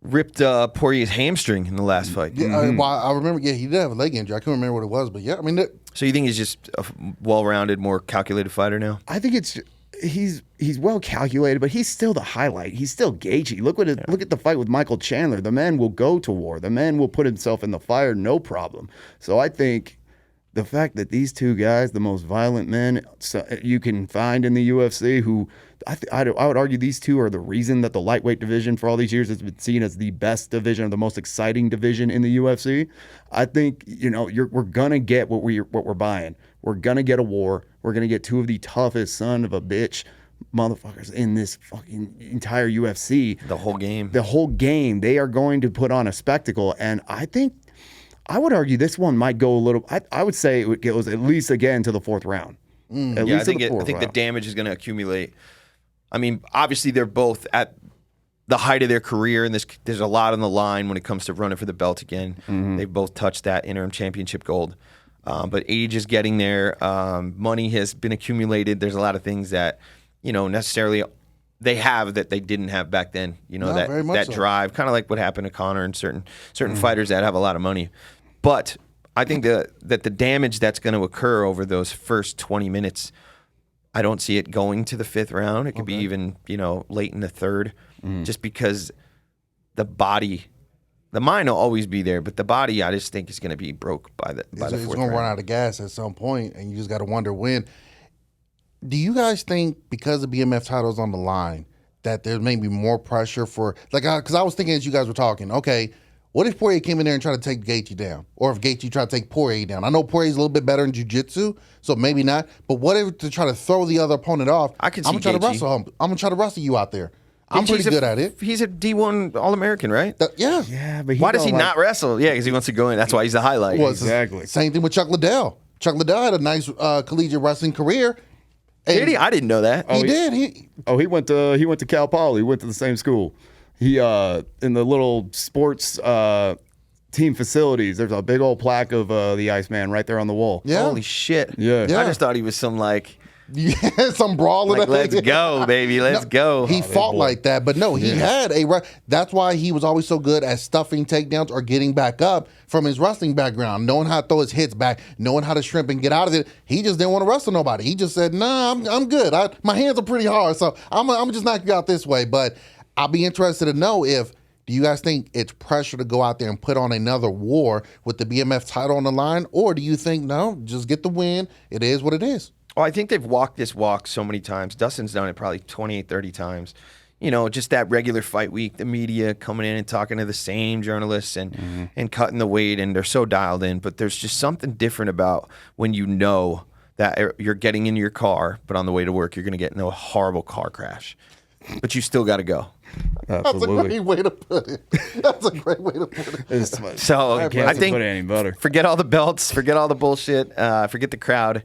ripped Poirier's hamstring in the last fight. Yeah, well, I remember. Yeah, he did have a leg injury. I couldn't remember what it was, but yeah, I mean. So you think he's just a well-rounded, more calculated fighter now? I think he's well calculated, but he's still the highlight. He's still Gaethje. Look at the fight with Michael Chandler. The man will go to war. The man will put himself in the fire, no problem. So I think the fact that these two guys, the most violent men you can find in the UFC, who I would argue these two are the reason that the lightweight division for all these years has been seen as the best division or the most exciting division in the UFC. I think we're gonna get what we're buying. We're gonna get a war. We're gonna get two of the toughest son of a bitch motherfuckers in this fucking entire UFC. The whole game. The whole game. They are going to put on a spectacle, and I would argue this one might go a little. I would say it goes at least again to the fourth round. At least I think the damage is going to accumulate. I mean, obviously they're both at the height of their career, and there's a lot on the line when it comes to running for the belt again. They've both touched that interim championship gold. But age is getting there. Money has been accumulated. There's a lot of things that, necessarily they have that they didn't have back then. That drive, kind of like what happened to Conor and certain fighters that have a lot of money. But I think that the damage that's going to occur over those first 20 minutes, I don't see it going to the fifth round. It could be even, late in the third, just because the body. The mind will always be there, but the body, I just think, is going to be broke by the fourth round. It's going to run out of gas at some point, and you just got to wonder when. Do you guys think, because the BMF title's on the line, that there may be more pressure for, because I was thinking as you guys were talking, okay, what if Poirier came in there and tried to take Gaethje down? Or if Gaethje tried to take Poirier down? I know Poirier's a little bit better in jiu-jitsu, so maybe not, but what if to try to throw the other opponent off? I can see I'm going to try to wrestle him. I'm going to try to wrestle you out there. I'm pretty good at it. He's a D1 All-American, right? Yeah. Yeah, but why does he not wrestle? Yeah, because he wants to go in. That's why he's the highlight. Well, exactly. Same thing with Chuck Liddell. Chuck Liddell had a nice collegiate wrestling career. Did he? I didn't know that. He did. He went to Cal Poly. He went to the same school. He in the little sports team facilities, there's a big old plaque of the Iceman right there on the wall. Yeah. Holy shit. Yeah. I just thought he was some some brawler. Let's go, baby. Let's go. He fought like that, but no, he had that's why he was always so good at stuffing takedowns or getting back up from his wrestling background, knowing how to throw his hits back, knowing how to shrimp and get out of it. He just didn't want to wrestle nobody. He just said, "Nah, I'm good. My hands are pretty hard, so I'm just knock you out this way." But I'll be interested to know do you guys think it's pressure to go out there and put on another war with the BMF title on the line, or do you think no, just get the win? It is what it is. Oh, I think they've walked this walk so many times. Dustin's done it probably 28, 30 times. Just that regular fight week, the media coming in and talking to the same journalists and cutting the weight, and they're so dialed in. But there's just something different about when you know that you're getting in your car, but on the way to work, you're going to get in a horrible car crash. But you still got to go. Absolutely. That's a great way to put it. So I think put it any better. Forget all the belts, forget all the bullshit, forget the crowd.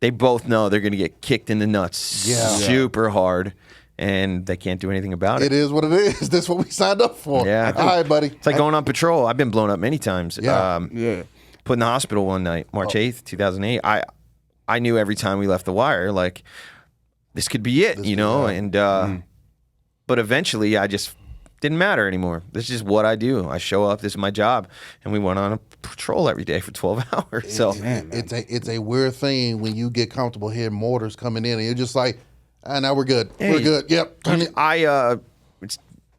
They both know they're going to get kicked in the nuts super hard, and they can't do anything about it. It is what it is. That's what we signed up for. Yeah. All right, buddy. It's like going on patrol. I've been blown up many times. Yeah. Put in the hospital one night, March 8th, 2008. I knew every time we left the wire, this could be it, and but eventually I just didn't matter anymore. This is just what I do. I show up. This is my job, and we went on a patrol every day for 12 hours. So it's a weird thing when you get comfortable hearing mortars coming in, and you're just like, now we're good. We're good. Yep. I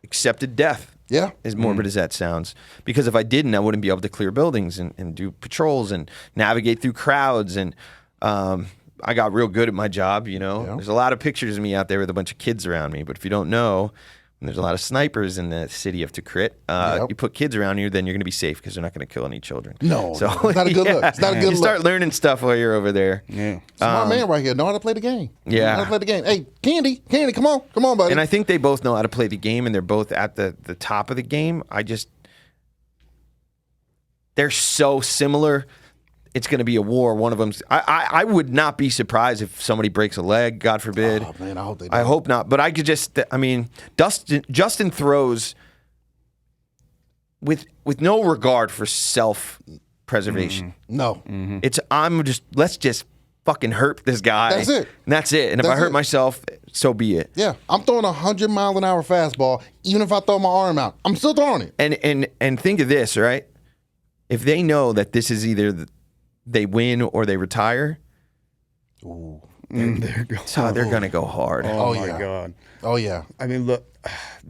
accepted death. Yeah. As morbid as that sounds. Because if I didn't, I wouldn't be able to clear buildings and do patrols and navigate through crowds. And I got real good at my job, There's a lot of pictures of me out there with a bunch of kids around me. But if you don't know, And there's a lot of snipers in the city of Tikrit. You put kids around you, then you're going to be safe because they're not going to kill any children. No, it's not a good look. It's not a good look. You start learning stuff while you're over there. Yeah. Smart man right here. Know how to play the game. Yeah. Know how to play the game. Hey, Candy, come on, buddy. And I think they both know how to play the game, and they're both at the top of the game. They're so similar. It's going to be a war. One of them's. I would not be surprised if somebody breaks a leg, God forbid. Oh man, I hope they do. I hope not. But I could just. I mean, Justin throws with no regard for self-preservation. No. Let's just fucking hurt this guy. That's it. And that's it. And if I hurt myself, so be it. Yeah, I'm throwing 100-mile-an-hour fastball. Even if I throw my arm out, I'm still throwing it. And think of this, right? If they know that this is either they win or they retire, They're going to go hard. Oh my God. Oh yeah. I mean, look,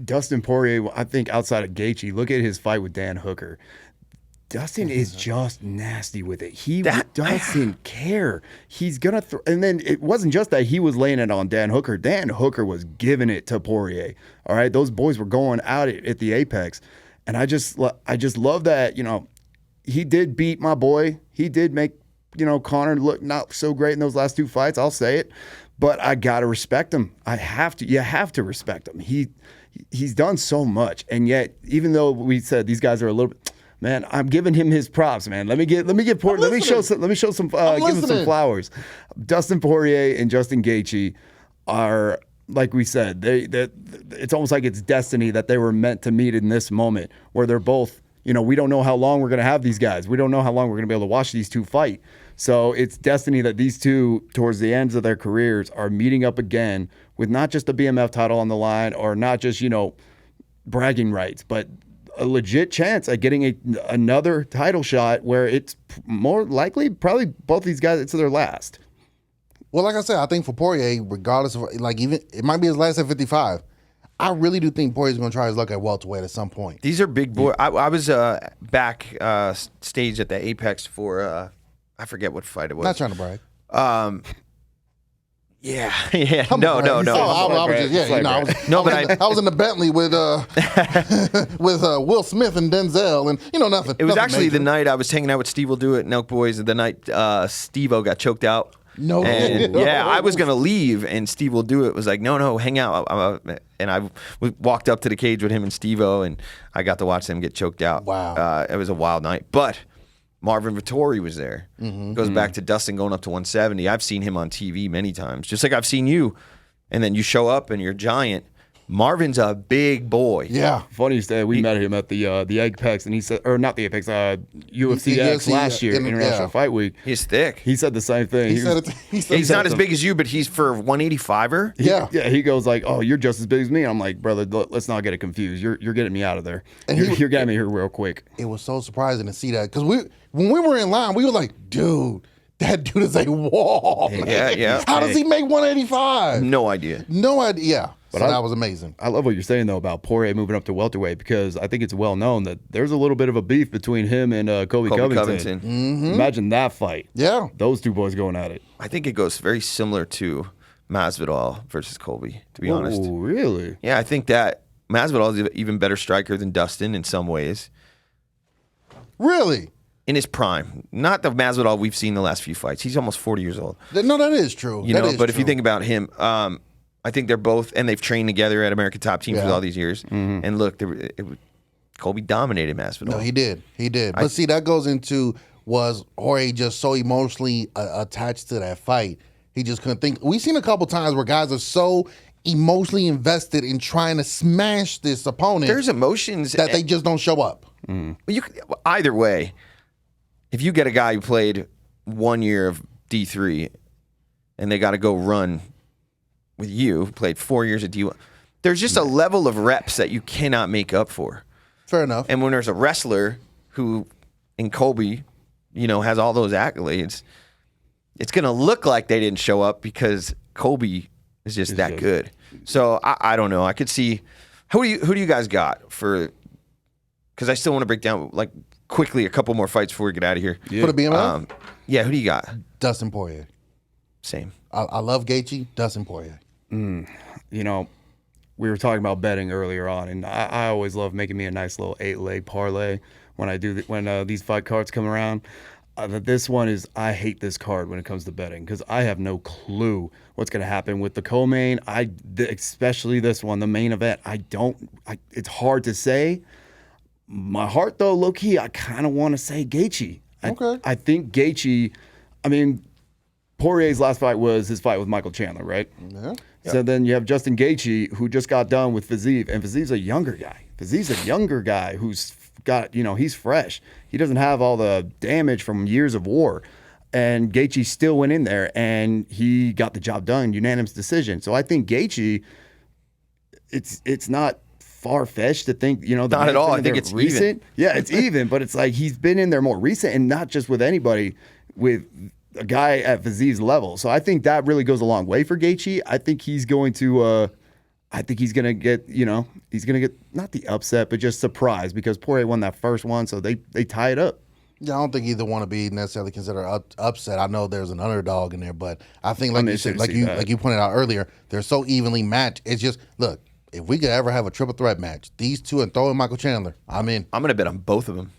Dustin Poirier, I think outside of Gaethje, look at his fight with Dan Hooker. Dustin is just nasty with it. He doesn't care. He's going to and then it wasn't just that he was laying it on Dan Hooker. Dan Hooker was giving it to Poirier. All right? Those boys were going out at the apex. And I just love that, he did beat my boy. He did make, Conor look not so great in those last two fights. I'll say it. But I got to respect him. You have to respect him. He's done so much. And yet, even though we said these guys are a little bit, man, I'm giving him his props, man. Let me show some give him some flowers. Dustin Poirier and Justin Gaethje are, like we said, it's almost like it's destiny that they were meant to meet in this moment where they're both, we don't know how long we're going to have these guys. We don't know how long we're going to be able to watch these two fight. So it's destiny that these two, towards the ends of their careers, are meeting up again with not just a BMF title on the line or not just, bragging rights, but a legit chance at getting another title shot where it's more likely probably both these guys, it's their last. Well, like I said, I think for Poirier, regardless of, even it might be his last at 55, I really do think Poirier's going to try his luck at welterweight at some point. These are big boys. I was back stage at the Apex for, I forget what fight it was. Not trying to brag. Yeah. No. No. I was just, I was in the Bentley with Will Smith and Denzel, and nothing. It was nothing actually major. the night I was hanging out with Steve Will Do It, Nelk Boys, the night Steve-O got choked out. No. I was going to leave, and Steve Will Do It was like, no, hang out. And I walked up to the cage with him and Steve-O, and I got to watch them get choked out. Wow. It was a wild night. But Marvin Vettori was there. Goes back to Dustin going up to 170. I've seen him on TV many times, just like I've seen you. And then you show up and you're giant. Marvin's a big boy. Yeah. Funny story. We met him at the Apex, and he said, or not the Apex, UFC X last year, International Fight Week. He's thick. He said the same thing. He's not as big as you, but he's for 185er. Yeah. He goes like, "Oh, you're just as big as me." I'm like, "Brother, let's not get it confused. You're getting me out of there. And you're getting me here real quick." It was so surprising to see that because when we were in line, we were like, "Dude, that dude is a wall." Yeah. How does he make 185? No idea. Yeah. But that was amazing. I love what you're saying, though, about Poirier moving up to welterweight because I think it's well known that there's a little bit of a beef between him and Colby Covington. Imagine that fight. Yeah. Those two boys going at it. I think it goes very similar to Masvidal versus Colby, to be honest. Oh, really? Yeah, I think that Masvidal is an even better striker than Dustin in some ways. Really? In his prime. Not the Masvidal we've seen the last few fights. He's almost 40 years old. No, that is true. If you think about him, I think they're both, and they've trained together at American Top Team for all these years. And look, Colby dominated Masvidal. No, he did. But see, that goes into, was Jorge just so emotionally attached to that fight? He just couldn't think. We've seen a couple times where guys are so emotionally invested in trying to smash this opponent. There's emotions. That they just don't show up. Either way, if you get a guy who played 1 year of D3 and they got to go run with you, played 4 years of D1, there's just a level of reps that you cannot make up for. Fair enough. And when there's a wrestler who, in Colby, has all those accolades, it's going to look like they didn't show up because Colby is just that good. So I don't know. I could see who do you guys got for? Because I still want to break down quickly a couple more fights before we get out of here. For the BMF? Yeah. Who do you got? Dustin Poirier. Same. I love Gaethje. Dustin Poirier. we were talking about betting earlier on, and I always love making me a nice little 8-leg parlay when I do when these fight cards come around. This one is, I hate this card when it comes to betting because I have no clue what's going to happen with the co-main. Especially this one, the main event. It's hard to say. My heart, though, low key, I kind of want to say Gaethje. Okay. I think Gaethje. I mean, Poirier's last fight was his fight with Michael Chandler, right? Yeah. So then you have Justin Gaethje, who just got done with Fiziev, and Fiziev's a younger guy. Fizie's a younger guy who's got, he's fresh. He doesn't have all the damage from years of war. And Gaethje still went in there, and he got the job done, unanimous decision. So I think Gaethje, it's not far-fetched to think, not at all. I think it's recent. even. Yeah, it's even, but it's like he's been in there more recent, and not just with anybody, with a guy at Fiziev's level. So I think that really goes a long way for Gaethje. I think he's going to get, he's going to get not the upset, but just surprised because Poirier won that first one, so they tie it up. Yeah, I don't think either one to be necessarily considered upset. I know there's an underdog in there, but I think like you said, like you pointed out earlier, they're so evenly matched. It's just, look, if we could ever have a triple threat match, these two and throw in Michael Chandler, I'm in. I'm going to bet on both of them.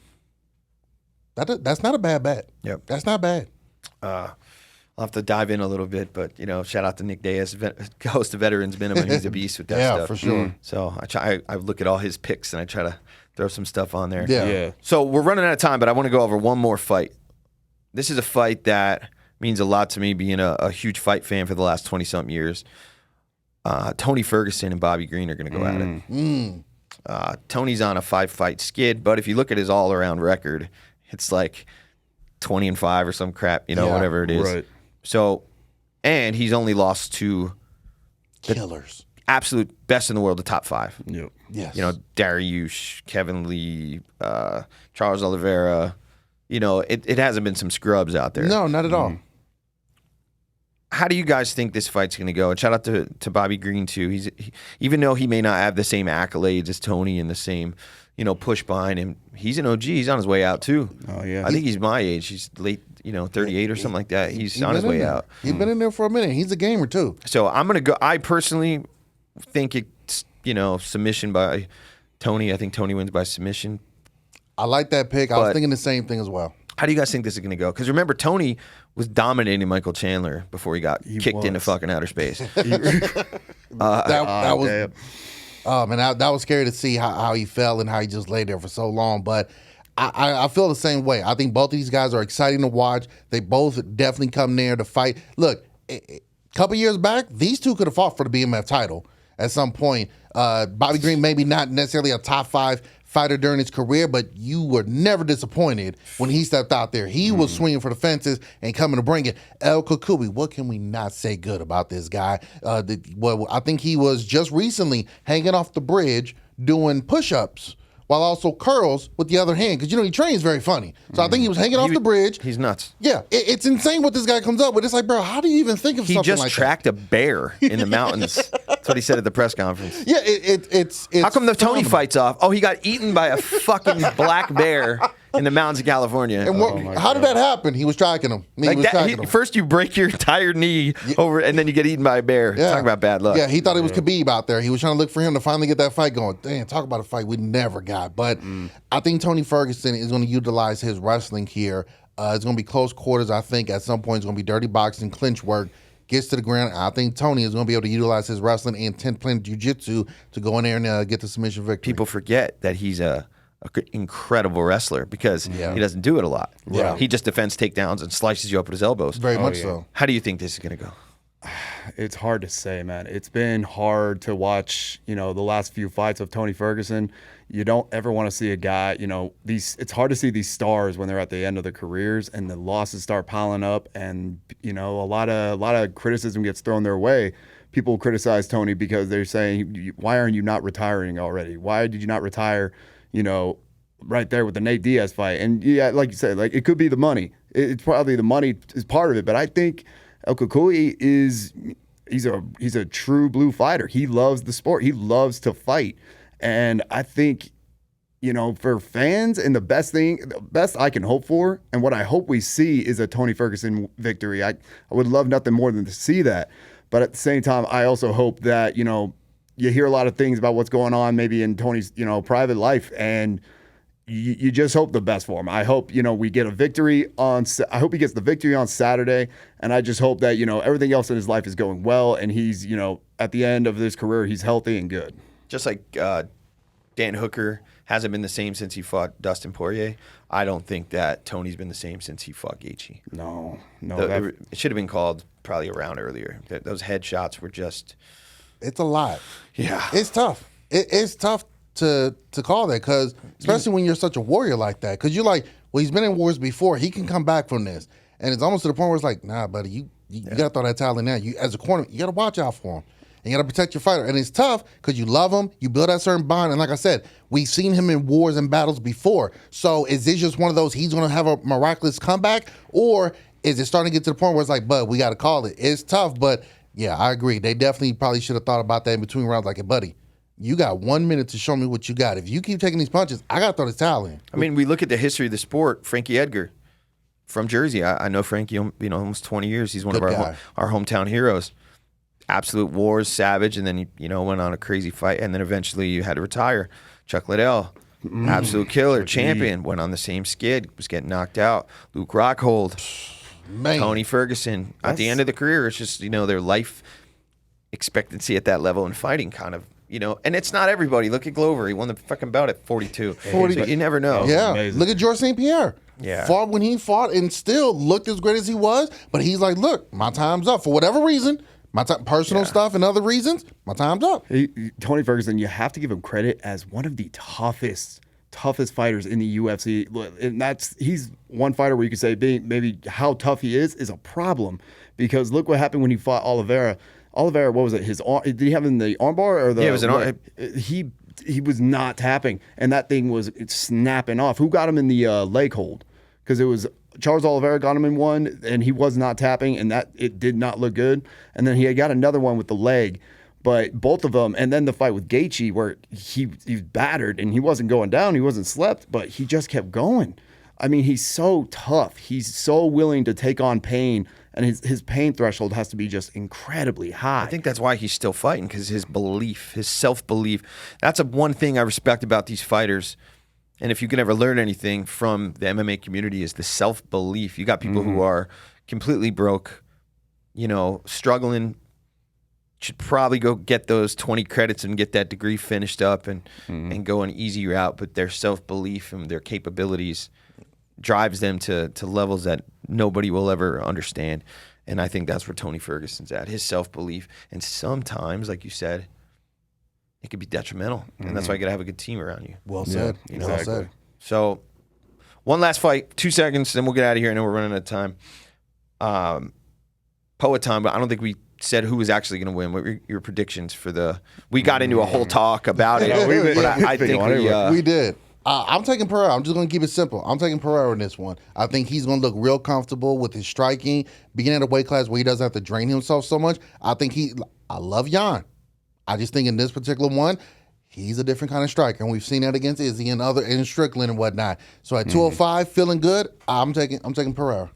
That's not a bad bet. Yep. That's not bad. I'll have to dive in a little bit, but shout out to Nick Diaz, host of Veterans Minimum. He's a beast with that stuff. Yeah, for sure. So I look at all his picks and I try to throw some stuff on there. Yeah. So we're running out of time, but I want to go over one more fight. This is a fight that means a lot to me, being a huge fight fan for the last 20-something years. Tony Ferguson and Bobby Green are going to go at it. Tony's on a 5-fight skid, but if you look at his all-around record, it's like 20-5 or some crap, whatever it is. Right. So, and he's only lost to Killers. absolute best in the world, the top 5. Yep. Yes. Dariush, Kevin Lee, Charles Oliveira. It hasn't been some scrubs out there. No, not at all. How do you guys think this fight's going to go? And shout out to Bobby Green, too. Even though he may not have the same accolades as Tony and the same, push behind him, he's an OG. He's on his way out, too. Oh, yeah. I think he's my age. He's late, 38 or something like that. He's on his way out. He's been in there for a minute. He's a gamer, too. So I'm going to go. I personally think it's, submission by Tony. I think Tony wins by submission. I like that pick. I was thinking the same thing as well. How do you guys think this is going to go? Because remember, Tony was dominating Michael Chandler before he got kicked into fucking outer space. That was, oh man, that was scary to see how he fell and how he just laid there for so long. But I feel the same way. I think both of these guys are exciting to watch. They both definitely come there to fight. Look, a couple years back, these two could have fought for the BMF title at some point. Bobby Green maybe not necessarily a top 5 fighter during his career, but you were never disappointed when he stepped out there. He was swinging for the fences and coming to bring it. El Kukui, what can we not say good about this guy? I think he was just recently hanging off the bridge doing push-ups while also curls with the other hand, because he trains very funny. So I think he was hanging off the bridge. He's nuts. Yeah, it's insane what this guy comes up with. It's like, bro, how do you even think of something like that? He just tracked a bear in the mountains. That's what he said at the press conference. Yeah, it's how come the Tony fight's off? Oh, he got eaten by a fucking black bear in the mountains of California. And how did that happen? He was tracking him. First, you break your entire knee over, and then you get eaten by a bear. Yeah. Talk about bad luck. Yeah, he thought it was Khabib out there. He was trying to look for him to finally get that fight going. Damn, talk about a fight we never got. But I think Tony Ferguson is going to utilize his wrestling here. It's going to be close quarters. I think at some point it's going to be dirty boxing, clinch work. Gets to the ground. I think Tony is going to be able to utilize his wrestling and 10-plan jiu-jitsu to go in there and get the submission victory. People forget that he's a incredible wrestler because he doesn't do it a lot. Yeah. He just defends takedowns and slices you up with his elbows. Very much so. How do you think this is going to go? It's hard to say, man. It's been hard to watch, the last few fights of Tony Ferguson. You don't ever want to see a guy, it's hard to see these stars when they're at the end of their careers and the losses start piling up and, a lot of criticism gets thrown their way. People criticize Tony because they're saying, why aren't you not retiring already? Why did you not retire, right there with the Nate Diaz fight? And yeah, like you said, it could be the money. It's probably the money is part of it, but I think El Kukui he's a true blue fighter. He loves the sport. He loves to fight. And I think, for fans, and the best I can hope for, and what I hope we see is a Tony Ferguson victory. I would love nothing more than to see that. But at the same time, I also hope that, you hear a lot of things about what's going on maybe in Tony's, private life, and you just hope the best for him. I hope, we get a victory I hope he gets the victory on Saturday, and I just hope that, everything else in his life is going well, and he's, at the end of his career, he's healthy and good. Just like Dan Hooker hasn't been the same since he fought Dustin Poirier, I don't think that Tony's been the same since he fought Gaethje. No. It should have been called probably a round earlier. Those headshots were just... It's a lot. Yeah. It's tough. It's tough to call that, because especially when you're such a warrior like that, because you're like, well, he's been in wars before. He can come back from this. And it's almost to the point where it's like, nah, buddy, you got to throw that towel in there. You, as a corner, you got to watch out for him. And you got to protect your fighter. And it's tough because you love him. You build that certain bond. And like I said, we've seen him in wars and battles before. So is this just one of those, he's going to have a miraculous comeback? Or is it starting to get to the point where it's like, bud, we got to call it? It's tough, but yeah, I agree. They definitely probably should have thought about that in between rounds. Like, hey, buddy, you got 1 minute to show me what you got. If you keep taking these punches, I got to throw the towel in. I mean, we look at the history of the sport. Frankie Edgar from Jersey. I know Frankie, almost 20 years. He's one of our hometown heroes. Absolute wars, savage, and then he, went on a crazy fight, and then eventually you had to retire. Chuck Liddell, absolute killer, champion, went on the same skid, was getting knocked out. Luke Rockhold, Man. Tony Ferguson. At the end of the career, it's just, their life expectancy at that level in fighting kind of, and it's not everybody. Look at Glover. He won the fucking bout at 42. 40. So you never know. Yeah. Amazing. Look at George St. Pierre. Yeah. Fought when he fought and still looked as great as he was, but he's like, look, my time's up. For whatever reason, my personal stuff and other reasons, my time's up. Tony Ferguson, you have to give him credit as one of the toughest fighters in the UFC. And he's one fighter where you could say maybe how tough he is a problem, because look what happened when he fought Oliveira. Oliveira, what was it? His arm? Did he have in the armbar or the? Yeah, it was an arm. He was not tapping, and that thing was snapping off. Who got him in the leg hold? Because it was Charles Oliveira got him in one, and he was not tapping, and that it did not look good. And then he got another one with the leg, but both of them, and then the fight with Gaethje where he was battered and he wasn't going down, he wasn't slept, but he just kept going. I mean, he's so tough. He's so willing to take on pain, and his pain threshold has to be just incredibly high. I think that's why he's still fighting, because his belief, his self-belief. That's one thing I respect about these fighters. And if you can ever learn anything from the MMA community, is the self-belief. You got people who are completely broke, struggling, should probably go get those 20 credits and get that degree finished up and go an easy route. But their self-belief and their capabilities drives them to levels that nobody will ever understand. And I think that's where Tony Ferguson's at, his self-belief. And sometimes, like you said, it could be detrimental, and that's why you got to have a good team around you. Well said. Exactly. Well said. So, one last fight, 2 seconds, then we'll get out of here. I know we're running out of time. Poetan, but I don't think we said who was actually going to win. What were your predictions for the? We got into a whole talk about it, but I think we did. I'm taking Pereira. I'm just going to keep it simple. I'm taking Pereira in this one. I think he's going to look real comfortable with his striking, being at a weight class where he doesn't have to drain himself so much. I love Yon. I just think in this particular one, he's a different kind of striker, and we've seen that against Izzy and Strickland and whatnot. So at 205, feeling good, I'm taking Pereira.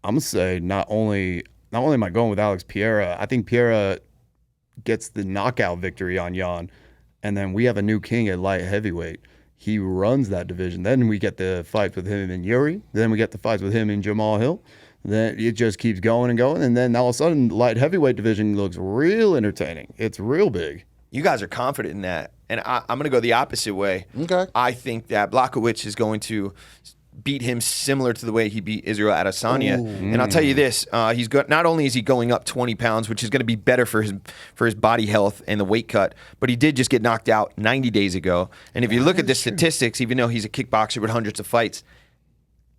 I'm gonna say not only am I going with Alex Pereira, I think Pereira gets the knockout victory on Yon, and then we have a new king at light heavyweight. He runs that division. Then we get the fight with him and Yuri. Then we get the fights with him and Jamal Hill. Then it just keeps going and going, and then all of a sudden, the light heavyweight division looks real entertaining. It's real big. You guys are confident in that, and I'm going to go the opposite way. Okay. I think that Blahowicz is going to beat him similar to the way he beat Israel Adesanya. And I'll tell you this: he's not only is he going up 20 pounds, which is going to be better for his body health and the weight cut, but he did just get knocked out 90 days ago. And if you look at the statistics, even though he's a kickboxer with hundreds of fights,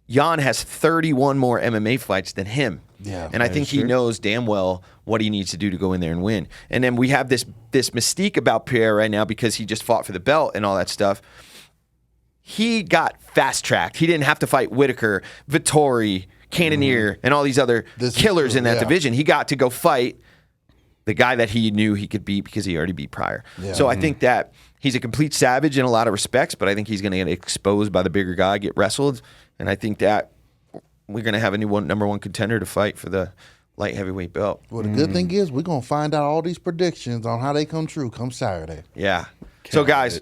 Yon has 31 more MMA fights than him. Yeah, and I think he knows damn well what he needs to do to go in there and win. And then we have this mystique about Pierre right now because he just fought for the belt and all that stuff. He got fast-tracked. He didn't have to fight Whitaker, Vettori, Cannonier, and all these other killers in that division. He got to go fight the guy that he knew he could beat because he already beat Pryor. Yeah. So I think that he's a complete savage in a lot of respects, but I think he's going to get exposed by the bigger guy, get wrestled. And I think that we're going to have a new number one contender to fight for the light heavyweight belt. Well, the good thing is we're gonna find out all these predictions on how they come true come Saturday. Yeah. So guys,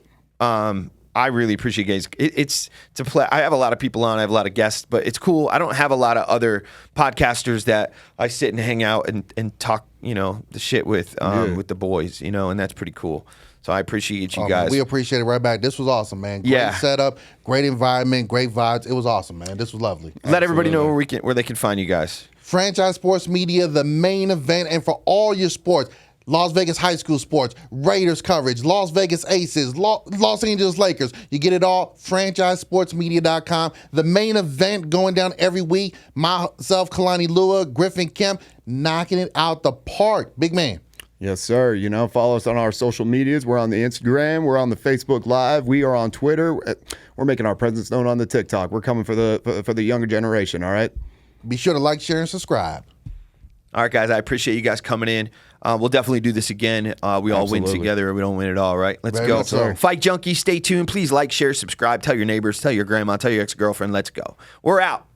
I really appreciate you guys. It's a play. I have a lot of people on. I have a lot of guests, but it's cool. I don't have a lot of other podcasters that I sit and hang out and talk, the shit with the boys, and that's pretty cool. So I appreciate you guys. Man, we appreciate it right back. This was awesome, man. Great setup, great environment, great vibes. It was awesome, man. This was lovely. Let everybody know where they can find you guys. Franchise Sports Media, the main event, and for all your sports. Las Vegas high school sports, Raiders coverage, Las Vegas Aces, Los Angeles Lakers. You get it all, franchisesportsmedia.com. The main event going down every week. Myself, Kalani Lua, Griffin, Kemp, knocking it out the park. Big man. Yes, sir. Follow us on our social medias. We're on the Instagram. We're on the Facebook Live. We are on Twitter. We're making our presence known on the TikTok. We're coming for the younger generation, all right? Be sure to like, share, and subscribe. All right, guys. I appreciate you guys coming in. We'll definitely do this again. We all win together, or we don't win at all, right? Let's go. Fight Junkies, stay tuned. Please like, share, subscribe. Tell your neighbors, tell your grandma, tell your ex-girlfriend. Let's go. We're out.